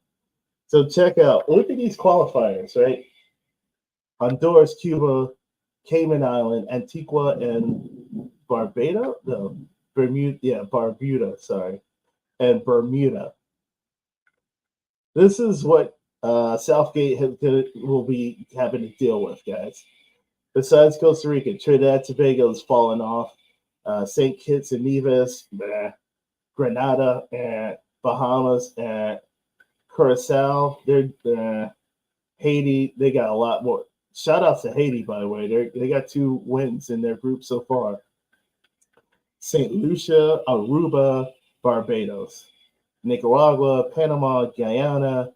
So check out, look at these qualifiers, right? Honduras, Cuba, Cayman Island, Antigua, and Barbuda. No, Bermuda. Yeah, Barbuda. Sorry, and Bermuda. This is what Southgate will be having to deal with, guys. Besides Costa Rica, Trinidad, Tobago has fallen off. St. Kitts and Nevis, Grenada, and Bahamas, and Curacao. They're Haiti. They got a lot more. Shout out to Haiti, by the way. They got 2 wins in their group so far. St. Lucia, Aruba, Barbados, Nicaragua, Panama, Guyana,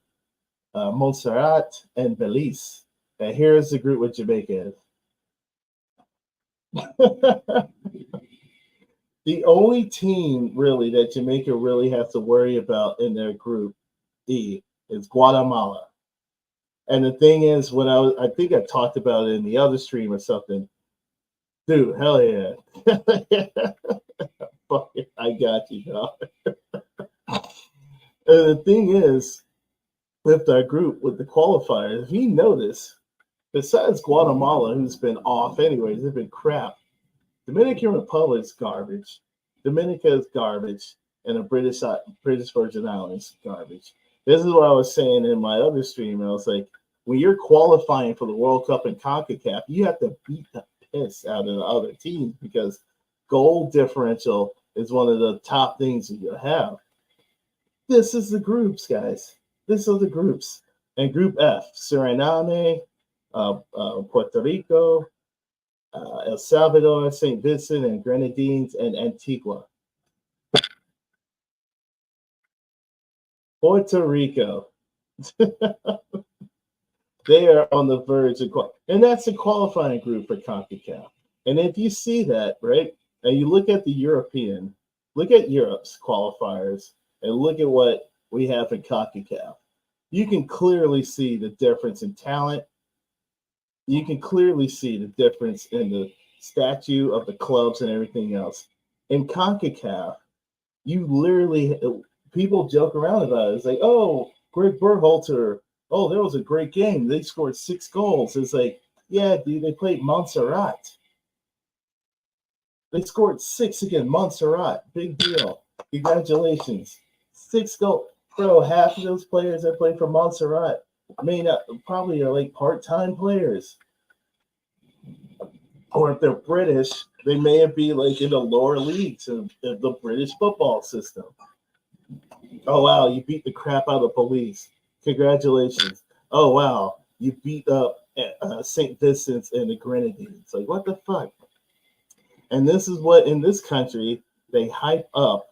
Montserrat, and Belize. And here's the group with Jamaica. The only team really that Jamaica really has to worry about in their group E is Guatemala. And the thing is, I think I talked about it in the other stream or something. Dude, hell yeah. Fuck it, I got you, dog. And the thing is, with our group, with the qualifiers, if you notice, besides Guatemala, who's been off anyways, they've been crap. Dominican Republic's garbage. Dominica is garbage, and the British Virgin Islands garbage. This is what I was saying in my other stream. I was like, when you're qualifying for the World Cup and CONCACAF, you have to beat the piss out of the other teams because goal differential is one of the top things that you have. This is the groups, guys. This are the groups. And Group F: Suriname, Puerto Rico, El Salvador, St. Vincent and Grenadines, and Antigua. Puerto Rico. They are on the verge of and that's the qualifying group for CONCACAF. And if you see that, right, and you look at look at Europe's qualifiers, and look at what we have in CONCACAF, you can clearly see the difference in talent. You can clearly see the difference in the statue of the clubs and everything else. In CONCACAF, you literally, people joke around about it. It's like, oh, Greg Berhalter, oh, that was a great game. They scored 6 goals. It's like, yeah, dude, they played Montserrat. They scored 6 against Montserrat. Big deal. Congratulations. 6 goals. Bro, half of those players that play for Montserrat probably are like part-time players. Or if they're British, they may be like in the lower leagues of the British football system. Oh, wow, you beat the crap out of the Police. Congratulations. Oh, wow, you beat up St. Vincent's and the Grenadines. Like, what the fuck? And this is what, in this country, they hype up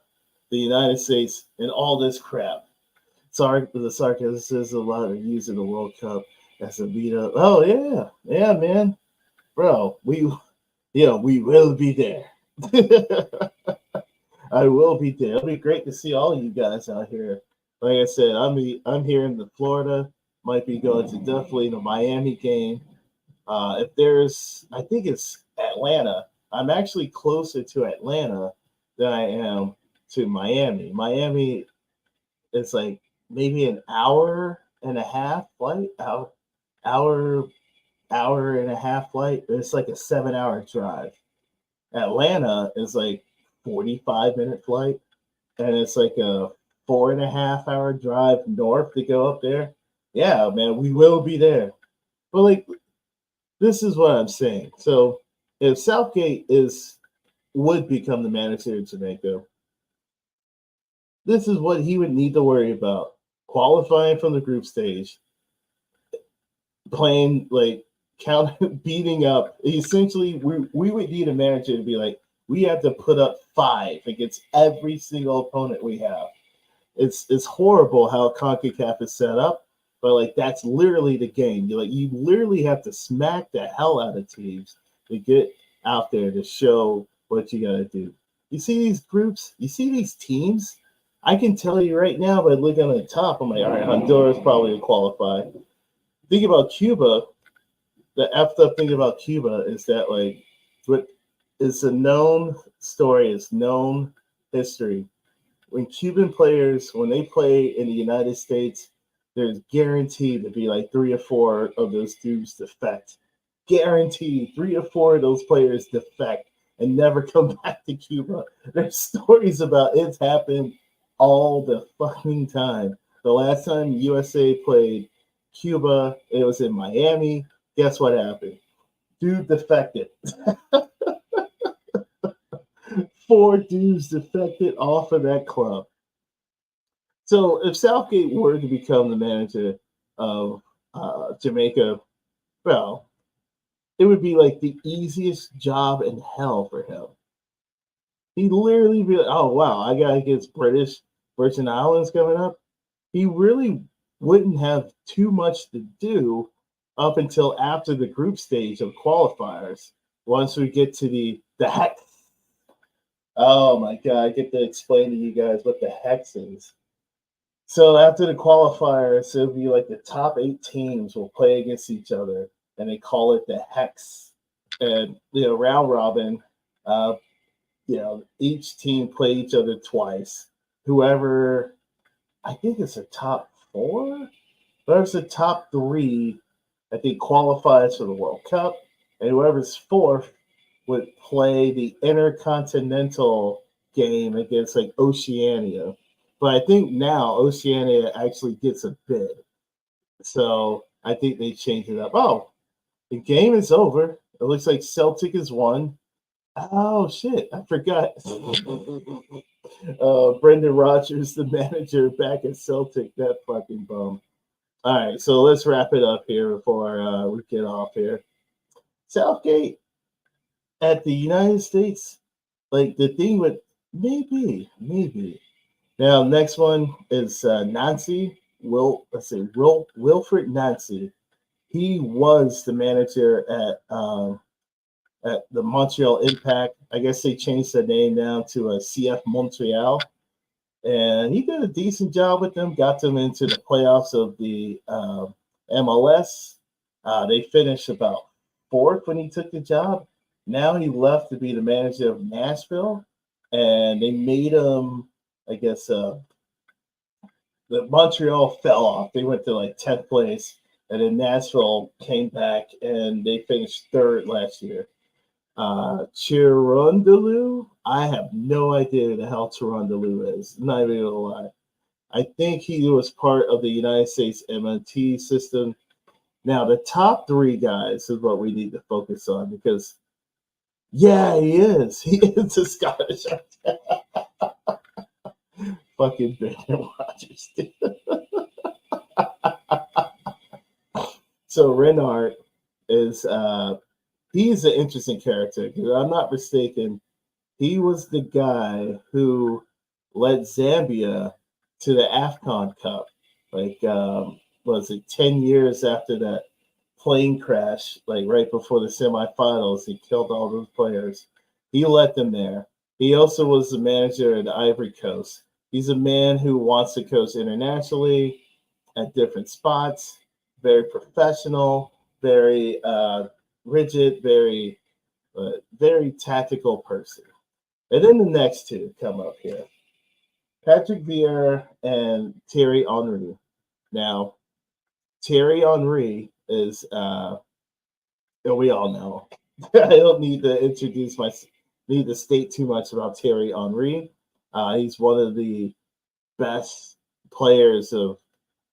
the United States and all this crap. Sorry, the sarcasm is a lot of using the World Cup as a beat up. Oh, yeah, man. Bro, we will be there. I will be there. It'll be great to see all of you guys out here. Like I said, I'm here in the Florida. Might be going to definitely the Miami game. If there's, I think it's Atlanta. I'm actually closer to Atlanta than I am to Miami. Miami is like maybe an hour and a half flight. Hour and a half flight. It's like a 7-hour drive. Atlanta is like 45-minute flight, and it's like a 4.5-hour drive north to go up there. Yeah, man, we will be there. But like, this is what I'm saying. So if Southgate would become the manager of Jamaica, this is what he would need to worry about: qualifying from the group stage, playing like beating up. Essentially, we would need a manager to be like, we have to put up 5 against every single opponent we have. It's horrible how CONCACAF is set up, but like that's literally the game. You literally have to smack the hell out of teams to get out there to show what you gotta do. You see these groups, you see these teams. I can tell you right now by looking at the top, I'm like, all right, Honduras probably will qualify. Think about Cuba. The effed up thing about Cuba is that like it's a known story, it's known history. When Cuban players, when they play in the United States, there's guaranteed to be like 3 or 4 of those dudes defect. Guaranteed 3 or 4 of those players defect and never come back to Cuba. There's stories about it's happened all the fucking time. The last time USA played Cuba, it was in Miami. Guess what happened? Dude defected. 4 dudes defected off of that club. So if Southgate were to become the manager of Jamaica, well, it would be like the easiest job in hell for him. He'd literally be like, oh, wow, I got against Virgin Islands coming up. He really wouldn't have too much to do up until after the group stage of qualifiers. once we get to the hex. Oh my god, I get to explain to you guys what the hex is. So after the qualifiers, it'll be like the top 8 teams will play against each other, and they call it the hex. And round robin, uh, each team play each other twice. Whoever, I think it's the top 4, whoever's the top 3, I think qualifies for the World Cup, and whoever's fourth would play the intercontinental game against like Oceania. But I think now Oceania actually gets a bid. So I think they changed it up. Oh, the game is over. It looks like Celtic has won. Oh shit, I forgot. Brendan Rodgers, the manager back at Celtic, that fucking bum. All right, so let's wrap it up here before we get off here. Southgate at the United States, like the thing with maybe. Now, next one is Nancy. Wilfred Nancy. He was the manager at the Montreal Impact. I guess they changed the name now to CF Montreal, and he did a decent job with them. Got them into the playoffs of the MLS. They finished about 4th when he took the job. Now he left to be the manager of Nashville, and they made him, I guess, the Montreal fell off. They went to like 10th place, and then Nashville came back and they finished 3rd last year. Chirondaloo, I have no idea who the hell Chirondaloo is. Not even gonna lie. I think he was part of the United States MNT system. Now, the top 3 guys is what we need to focus on because, yeah, he is. He is a Scottish fucking Brendan Rodgers. So Renard is he's an interesting character. If I'm not mistaken, he was the guy who led Zambia to the AFCON Cup. Like, was it 10 years after that plane crash, like right before the semifinals, he killed all those players. He led them there. He also was the manager of the Ivory Coast. He's a man who wants to coach internationally at different spots, very professional, very rigid, very tactical person. And then the next 2 come up here. Patrick Vieira and Thierry Henry. Now, Thierry Henry is, and we all know, I don't need to need to state too much about Thierry Henry. He's one of the best players of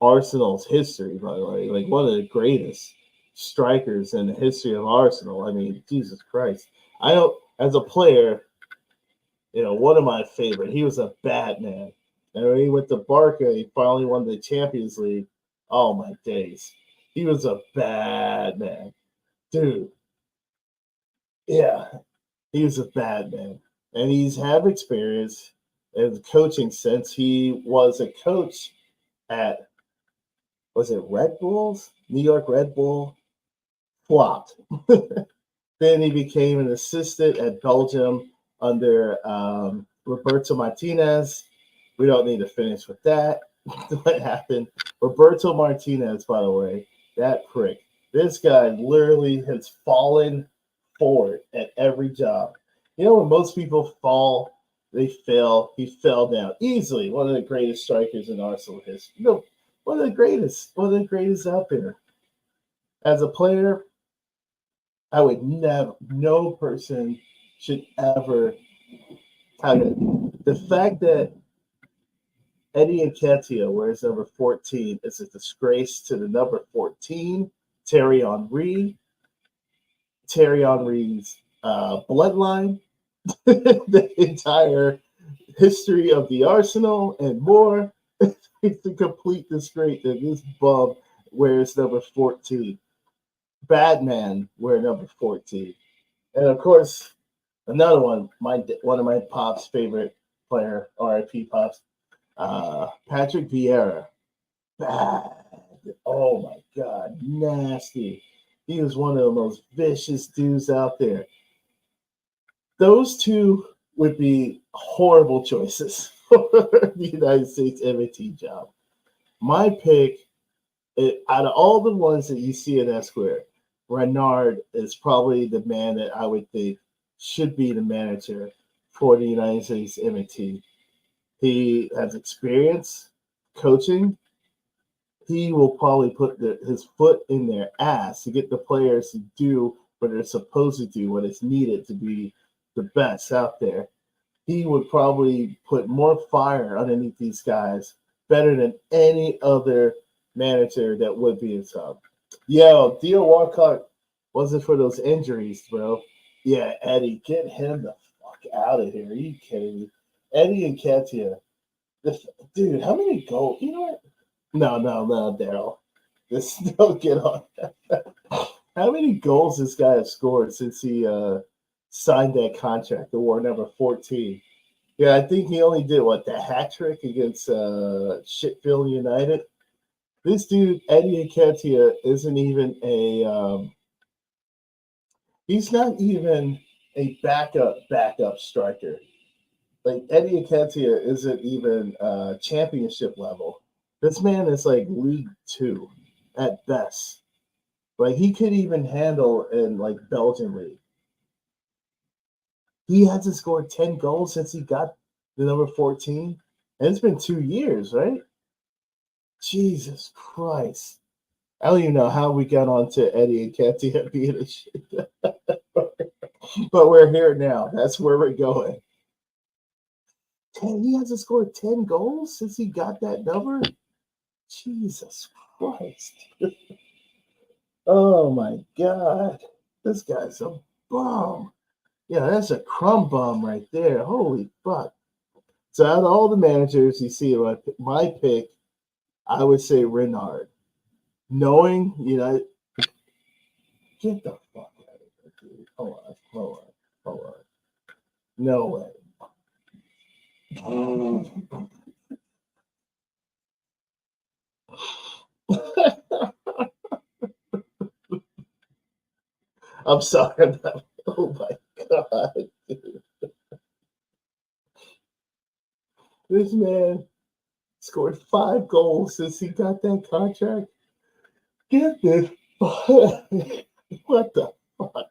Arsenal's history, by the way, like one of the greatest strikers in the history of Arsenal. I mean, Jesus Christ. I don't, as a player, one of my favorite. He was a bad man. And when he went to Barca, he finally won the Champions League. Oh, my days. He was a bad man. Dude. Yeah, he was a bad man. And he's had experience in coaching since he was a coach at, was it Red Bulls? New York Red Bull? Flopped. Then he became an assistant at Belgium under Roberto Martinez. We don't need to finish with that. What happened? Roberto Martinez, by the way, that prick. This guy literally has fallen forward at every job. When most people fall, they fail. He fell down easily. One of the greatest strikers in Arsenal history. One of the greatest out there. As a player, I would never, no person should ever have it. The fact that Eddie Nketiah wears number 14 is a disgrace to the number 14, Thierry Henry. Thierry Henry's bloodline, the entire history of the Arsenal, and more. It's a complete disgrace that this bum wears number 14. Batman wear number 14. And of course, another one, one of my Pop's favorite player, RIP Pops, Patrick Vieira. Bad. Oh my God, nasty. He was one of the most vicious dudes out there. Those two would be horrible choices for the United States MAT job. My pick, out of all the ones that you see in Esquire, Renard is probably the man that I would think should be the manager for the United States MAT. He has experience coaching. He will probably put his foot in their ass to get the players to do what they're supposed to do, what is needed to be the best out there. He would probably put more fire underneath these guys better than any other manager that would be in sub. Yo, Theo Walcott wasn't for those injuries, bro. Yeah, Eddie, get him the fuck out of here. Are you kidding me? Eddie and Katia. Dude, how many goals? You know what? No, Daryl. This don't get on. How many goals this guy has scored since he signed that contract, the war number 14? Yeah, I think he only did the hat trick against Sheffield United. This dude, Eddie Nketiah, isn't even he's not even a backup striker. Like Eddie Nketiah isn't even championship level. This man is like League 2 at best. Like he could even handle in like Belgian league. He hasn't scored 10 goals since he got the number 14. And it's been 2 years, right? Jesus Christ. I don't even know how we got onto Eddie Nketiah being a shit. But we're here now. That's where we're going. He hasn't scored 10 goals since he got that number? Jesus Christ. Oh my God. This guy's a bum. Yeah, that's a crumb bum right there. Holy fuck. So out of all the managers you see, my pick, I would say Renard. Knowing, get the fuck out of here, dude. Hold on. No way. I'm sorry. Oh my God. Dude. This man scored 5 goals since he got that contract. Get this. What the fuck?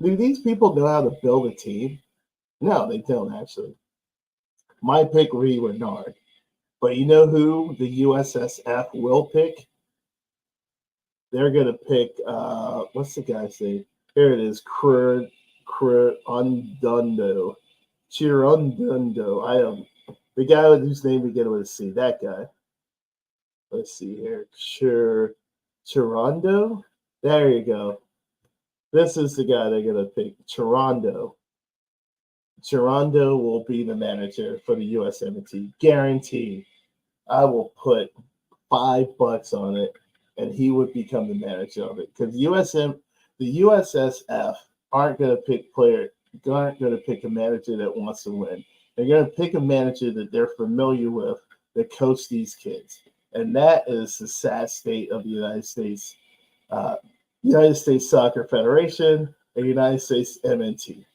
Do these people know how to build a team? No, they don't actually. My pick, Ree Renard. But you know who the USSF will pick? They're going to pick, what's the guy's name? Here it is, Chirondundo. The guy whose name began with a C, that guy. Let's see here. Chirondo? There you go. This is the guy they're going to pick, Chirondo. Chirondo will be the manager for the USMT. Guaranteed. I will put $5 on it, and he would become the manager of it. Because the USSF aren't going to pick a manager that wants to win. They're going to pick a manager that they're familiar with that coach these kids. And that is the sad state of the United States Soccer Federation and United States MNT.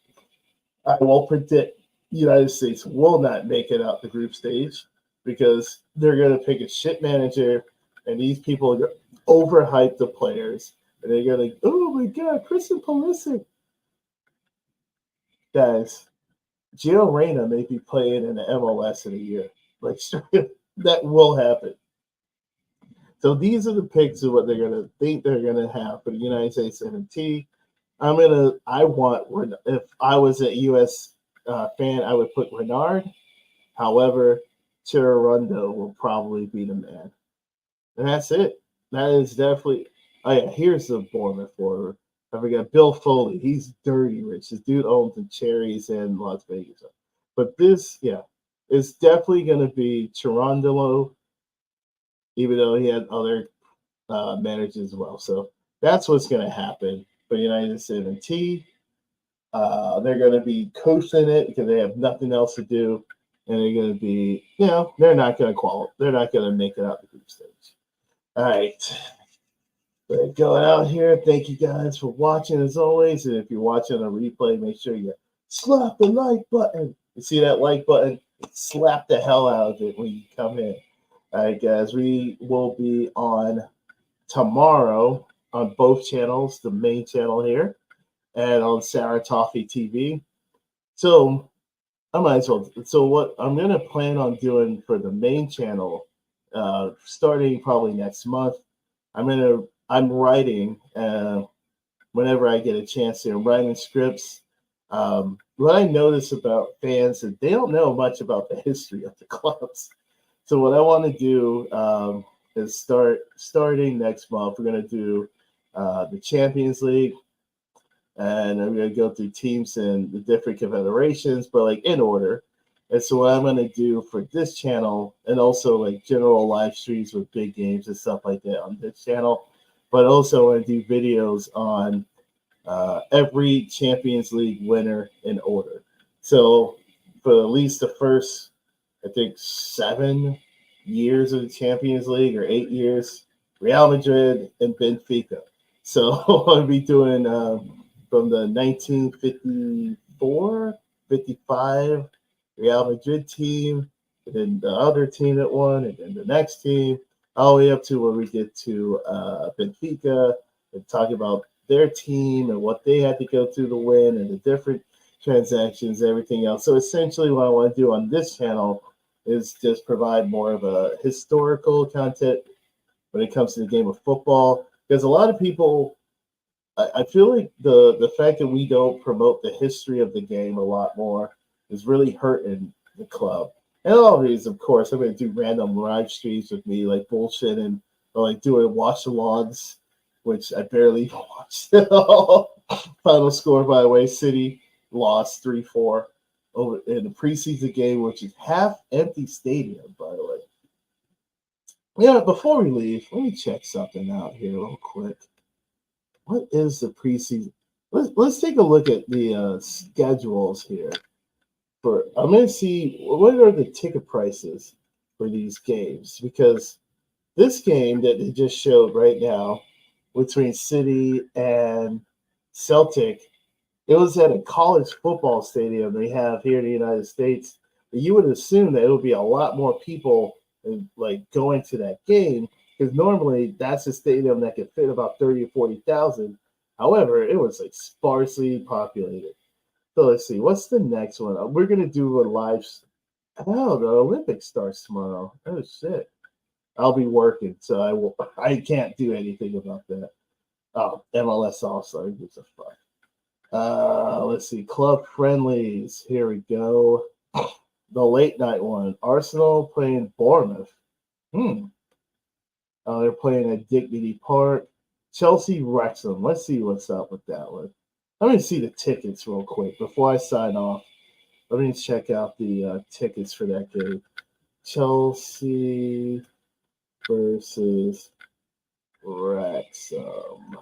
I will predict the United States will not make it out the group stage because they're going to pick a shit manager, and these people are going to overhype the players. And they're going to, oh my God, Christian Pulisic. Guys, Gio Reyna may be playing in the MLS in a year. Like, that will happen. So these are the picks of what they're going to think they're going to have for the United States MNT. If I was a U.S. fan, I would put Renard. However, Chirondo will probably be the man. And that's it. That is definitely. Oh, yeah, here's the Bournemouth forward. I forgot Bill Foley. He's dirty rich. This dude owns the Cherries in Las Vegas. But this, is definitely going to be Chirondolo, even though he had other managers as well. So that's what's going to happen for United States MNT. They're going to be coaching it because they have nothing else to do. And they're going to be, they're not going to qualify. They're not going to make it out the group stage. All right. Going out here. Thank you guys for watching as always. And if you're watching a replay, make sure you slap the like button. You see that like button? Slap the hell out of it when you come in. All right, guys. We will be on tomorrow on both channels, the main channel here and on Sarah Toffee TV. So I might as well. So what I'm gonna plan on doing for the main channel, starting probably next month, I'm writing whenever I get a chance to. I'm writing scripts. What I notice about fans is they don't know much about the history of the clubs. So what I want to do is starting next month. We're gonna do the Champions League, and I'm going to go through teams in the different confederations, but like in order. And so what I'm going to do for this channel, and also like general live streams with big games and stuff like that on this channel, but also I want to do videos on every Champions League winner in order. So for at least the first, I think 7 years of the Champions League or 8 years, Real Madrid and Benfica. So I'll be doing from the 1954, 55 Real Madrid team, and then the other team that won, and then the next team, all the way up to where we get to Benfica and talk about their team and what they had to go through to win and the different transactions, everything else. So essentially what I want to do on this channel is just provide more of a historical content when it comes to the game of football, because a lot of people, I feel like the fact that we don't promote the history of the game a lot more is really hurting the club. And all these, of course, I'm going to do random live streams with me, like bullshit, and like doing watchalongs, which I barely even watched at all. Final score, by the way, City lost 3-4 over in the preseason game, which is half empty stadium, by the way. Yeah, before we leave, let me check something out here real quick. What is the preseason? Let's take a look at the schedules here. I'm going to see what are the ticket prices for these games, because this game that they just showed right now between City and Celtic, it was at a college football stadium they have here in the United States. You would assume that it would be a lot more people like going to that game, because normally that's a stadium that could fit about 30 or 40,000. However, it was like sparsely populated. So let's see, what's the next one? We're gonna do a live. Oh, the Olympics starts tomorrow. Oh shit! I'll be working, so I can't do anything about that. Oh, MLS also gives a fuck. Let's see, club friendlies. Here we go. The late night one. Arsenal playing Bournemouth. They're playing at Dignity Park. Chelsea Wrexham. Let's see what's up with that one. Let me see the tickets real quick before I sign off. Let me check out the tickets for that game. Chelsea versus Wrexham.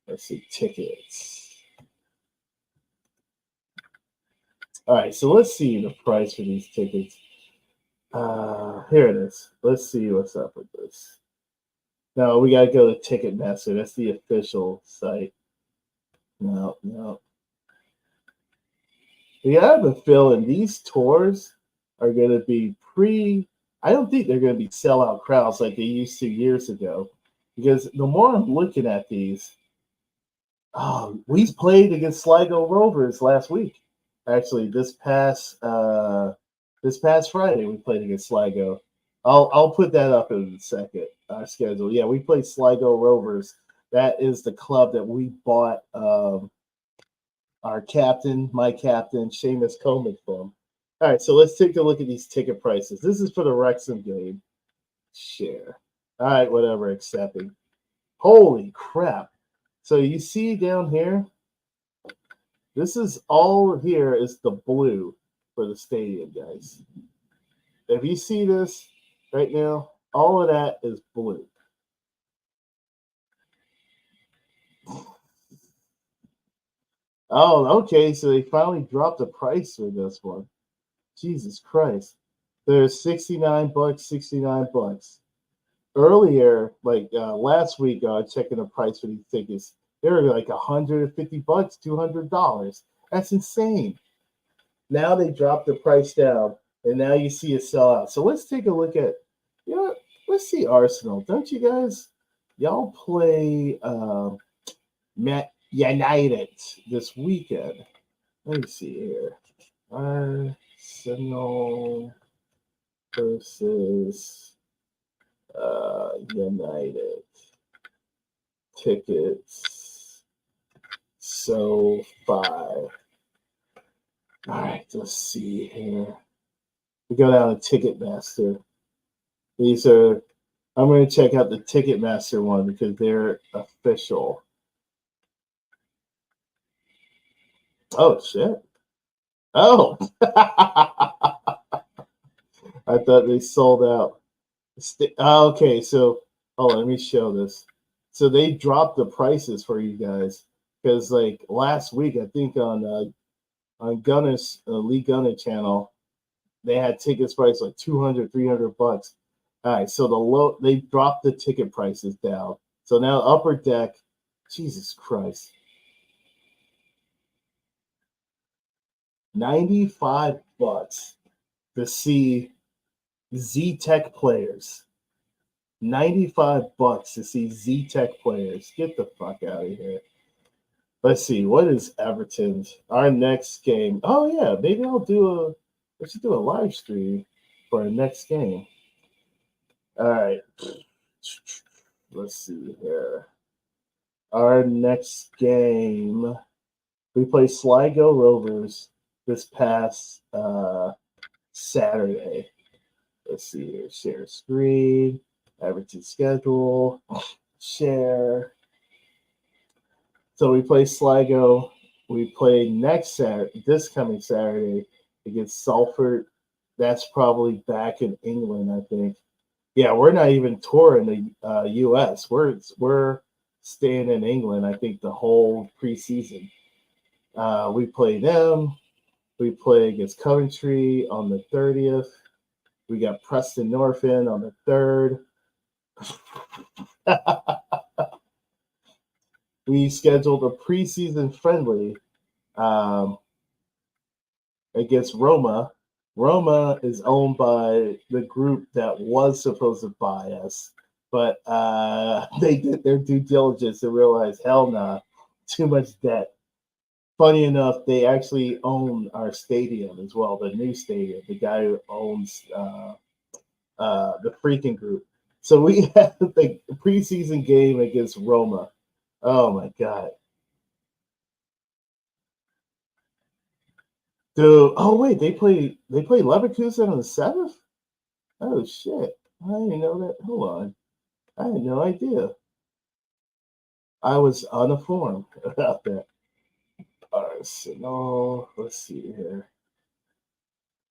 Let's see, tickets. All right, so let's see the price for these tickets. Here it is. Let's see what's up with this. No, we got to go to Ticketmaster. That's the official site. No. Yeah, I have a feeling these tours are going to be I don't think they're going to be sellout crowds like they used to years ago. Because the more I'm looking at these, we played against Sligo Rovers last week. Actually, this past Friday we played against Sligo. I'll put that up in a second. Our schedule. Yeah, we played Sligo Rovers. That is the club that we bought my captain, Seamus Coleman from. All right, so let's take a look at these ticket prices. This is for the Wrexham game. Share. All right, whatever, accepting. Holy crap. So you see down here, this is all here is the blue for the stadium, guys. If you see this right now, all of that is blue. Oh, okay. So they finally dropped the price for this one. Jesus Christ. There's $69, $69. earlier, like last week, checking the price for these tickets. They were like $150, $200. That's insane. Now they dropped the price down, and now you see it sell out. So let's take a look at, you know, let's see Arsenal. Don't you guys? Y'all play United this weekend. Let me see here. Arsenal versus United tickets. So 5. All right, let's see here. We go down to Ticketmaster. These are. I'm going to check out the Ticketmaster one because they're official. Oh shit! Oh, I thought they sold out. Okay, so let me show this. So they dropped the prices for you guys because like last week, I think on Gunner's Lee Gunner channel, they had tickets priced like 200, $300. All right, so they dropped the ticket prices down. So now Upper Deck, Jesus Christ, $95 to see Z Tech players. $95 to see Z Tech players. Get the fuck out of here. Let's see, what is Everton's? Our next game. Oh yeah, maybe let's do a live stream for our next game. All right. Let's see here. Our next game, we play Sligo Rovers this past Saturday. Let's see here. Share screen, Everton schedule, share. So we play Sligo. We play this coming Saturday against Salford. That's probably back in England, I think. Yeah, we're not even touring the U.S. We're staying in England, I think, the whole preseason. We play them. We play against Coventry on the 30th. We got Preston North End on the 3rd. We scheduled a preseason friendly against Roma. Roma is owned by the group that was supposed to buy us, but they did their due diligence and realized, hell nah, too much debt. Funny enough, they actually own our stadium as well, the new stadium. The guy who owns the freaking group. So we had the preseason game against Roma. Oh my god. Dude, oh wait, they play Leverkusen on the 7th? Oh shit. I didn't know that. Hold on. I had no idea. I was uninformed about that. Arsenal. Let's see here.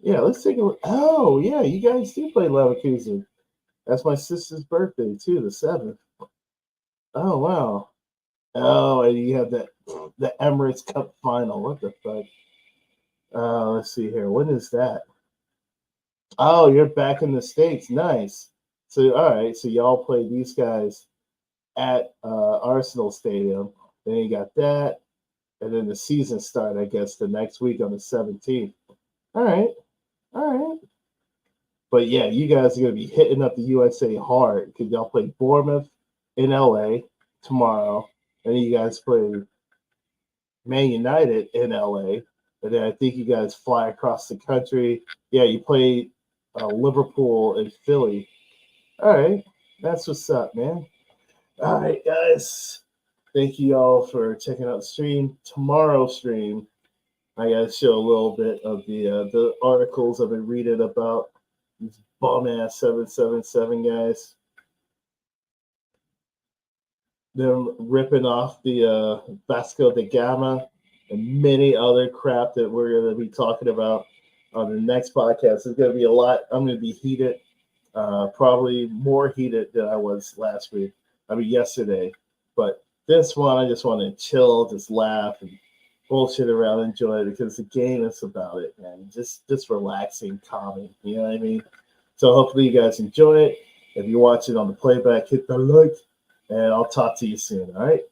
Yeah, let's take a look. Oh, yeah, you guys do play Leverkusen. That's my sister's birthday, too, the 7th. Oh, wow. Oh, and you have the Emirates Cup final. What the fuck? Let's see here. When is that? Oh, you're back in the States. Nice. So, all right. So, y'all play these guys at Arsenal Stadium. Then you got that. And then the season start, I guess, the next week on the 17th. All right. All right. But yeah, you guys are going to be hitting up the USA hard because y'all play Bournemouth in LA tomorrow. And then you guys play Man United in LA. And then I think you guys fly across the country. Yeah, you play Liverpool and Philly. All right. That's what's up, man. All right, guys. Thank you all for checking out the stream. Tomorrow's stream, I gotta show a little bit of the articles I've been reading about these bum ass 777 guys. Them ripping off the Vasco da Gama and many other crap that we're gonna be talking about on the next podcast. It's gonna be a lot. I'm gonna be heated, probably more heated than I was last week. Yesterday, but this one I just want to chill, just laugh and bullshit around, enjoy it because the game is about it, man. Just relaxing, calming. You know what I mean? So hopefully you guys enjoy it. If you're watching on the playback, hit the like, and I'll talk to you soon. All right.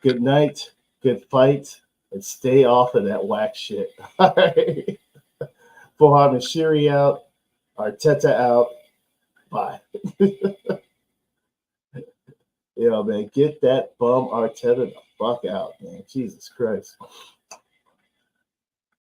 Good night. Good fight. And stay off of that whack shit. All right. Bohan and Shiri out. Arteta out. Bye. Yo, man, get that bum Arteta the fuck out, man. Jesus Christ.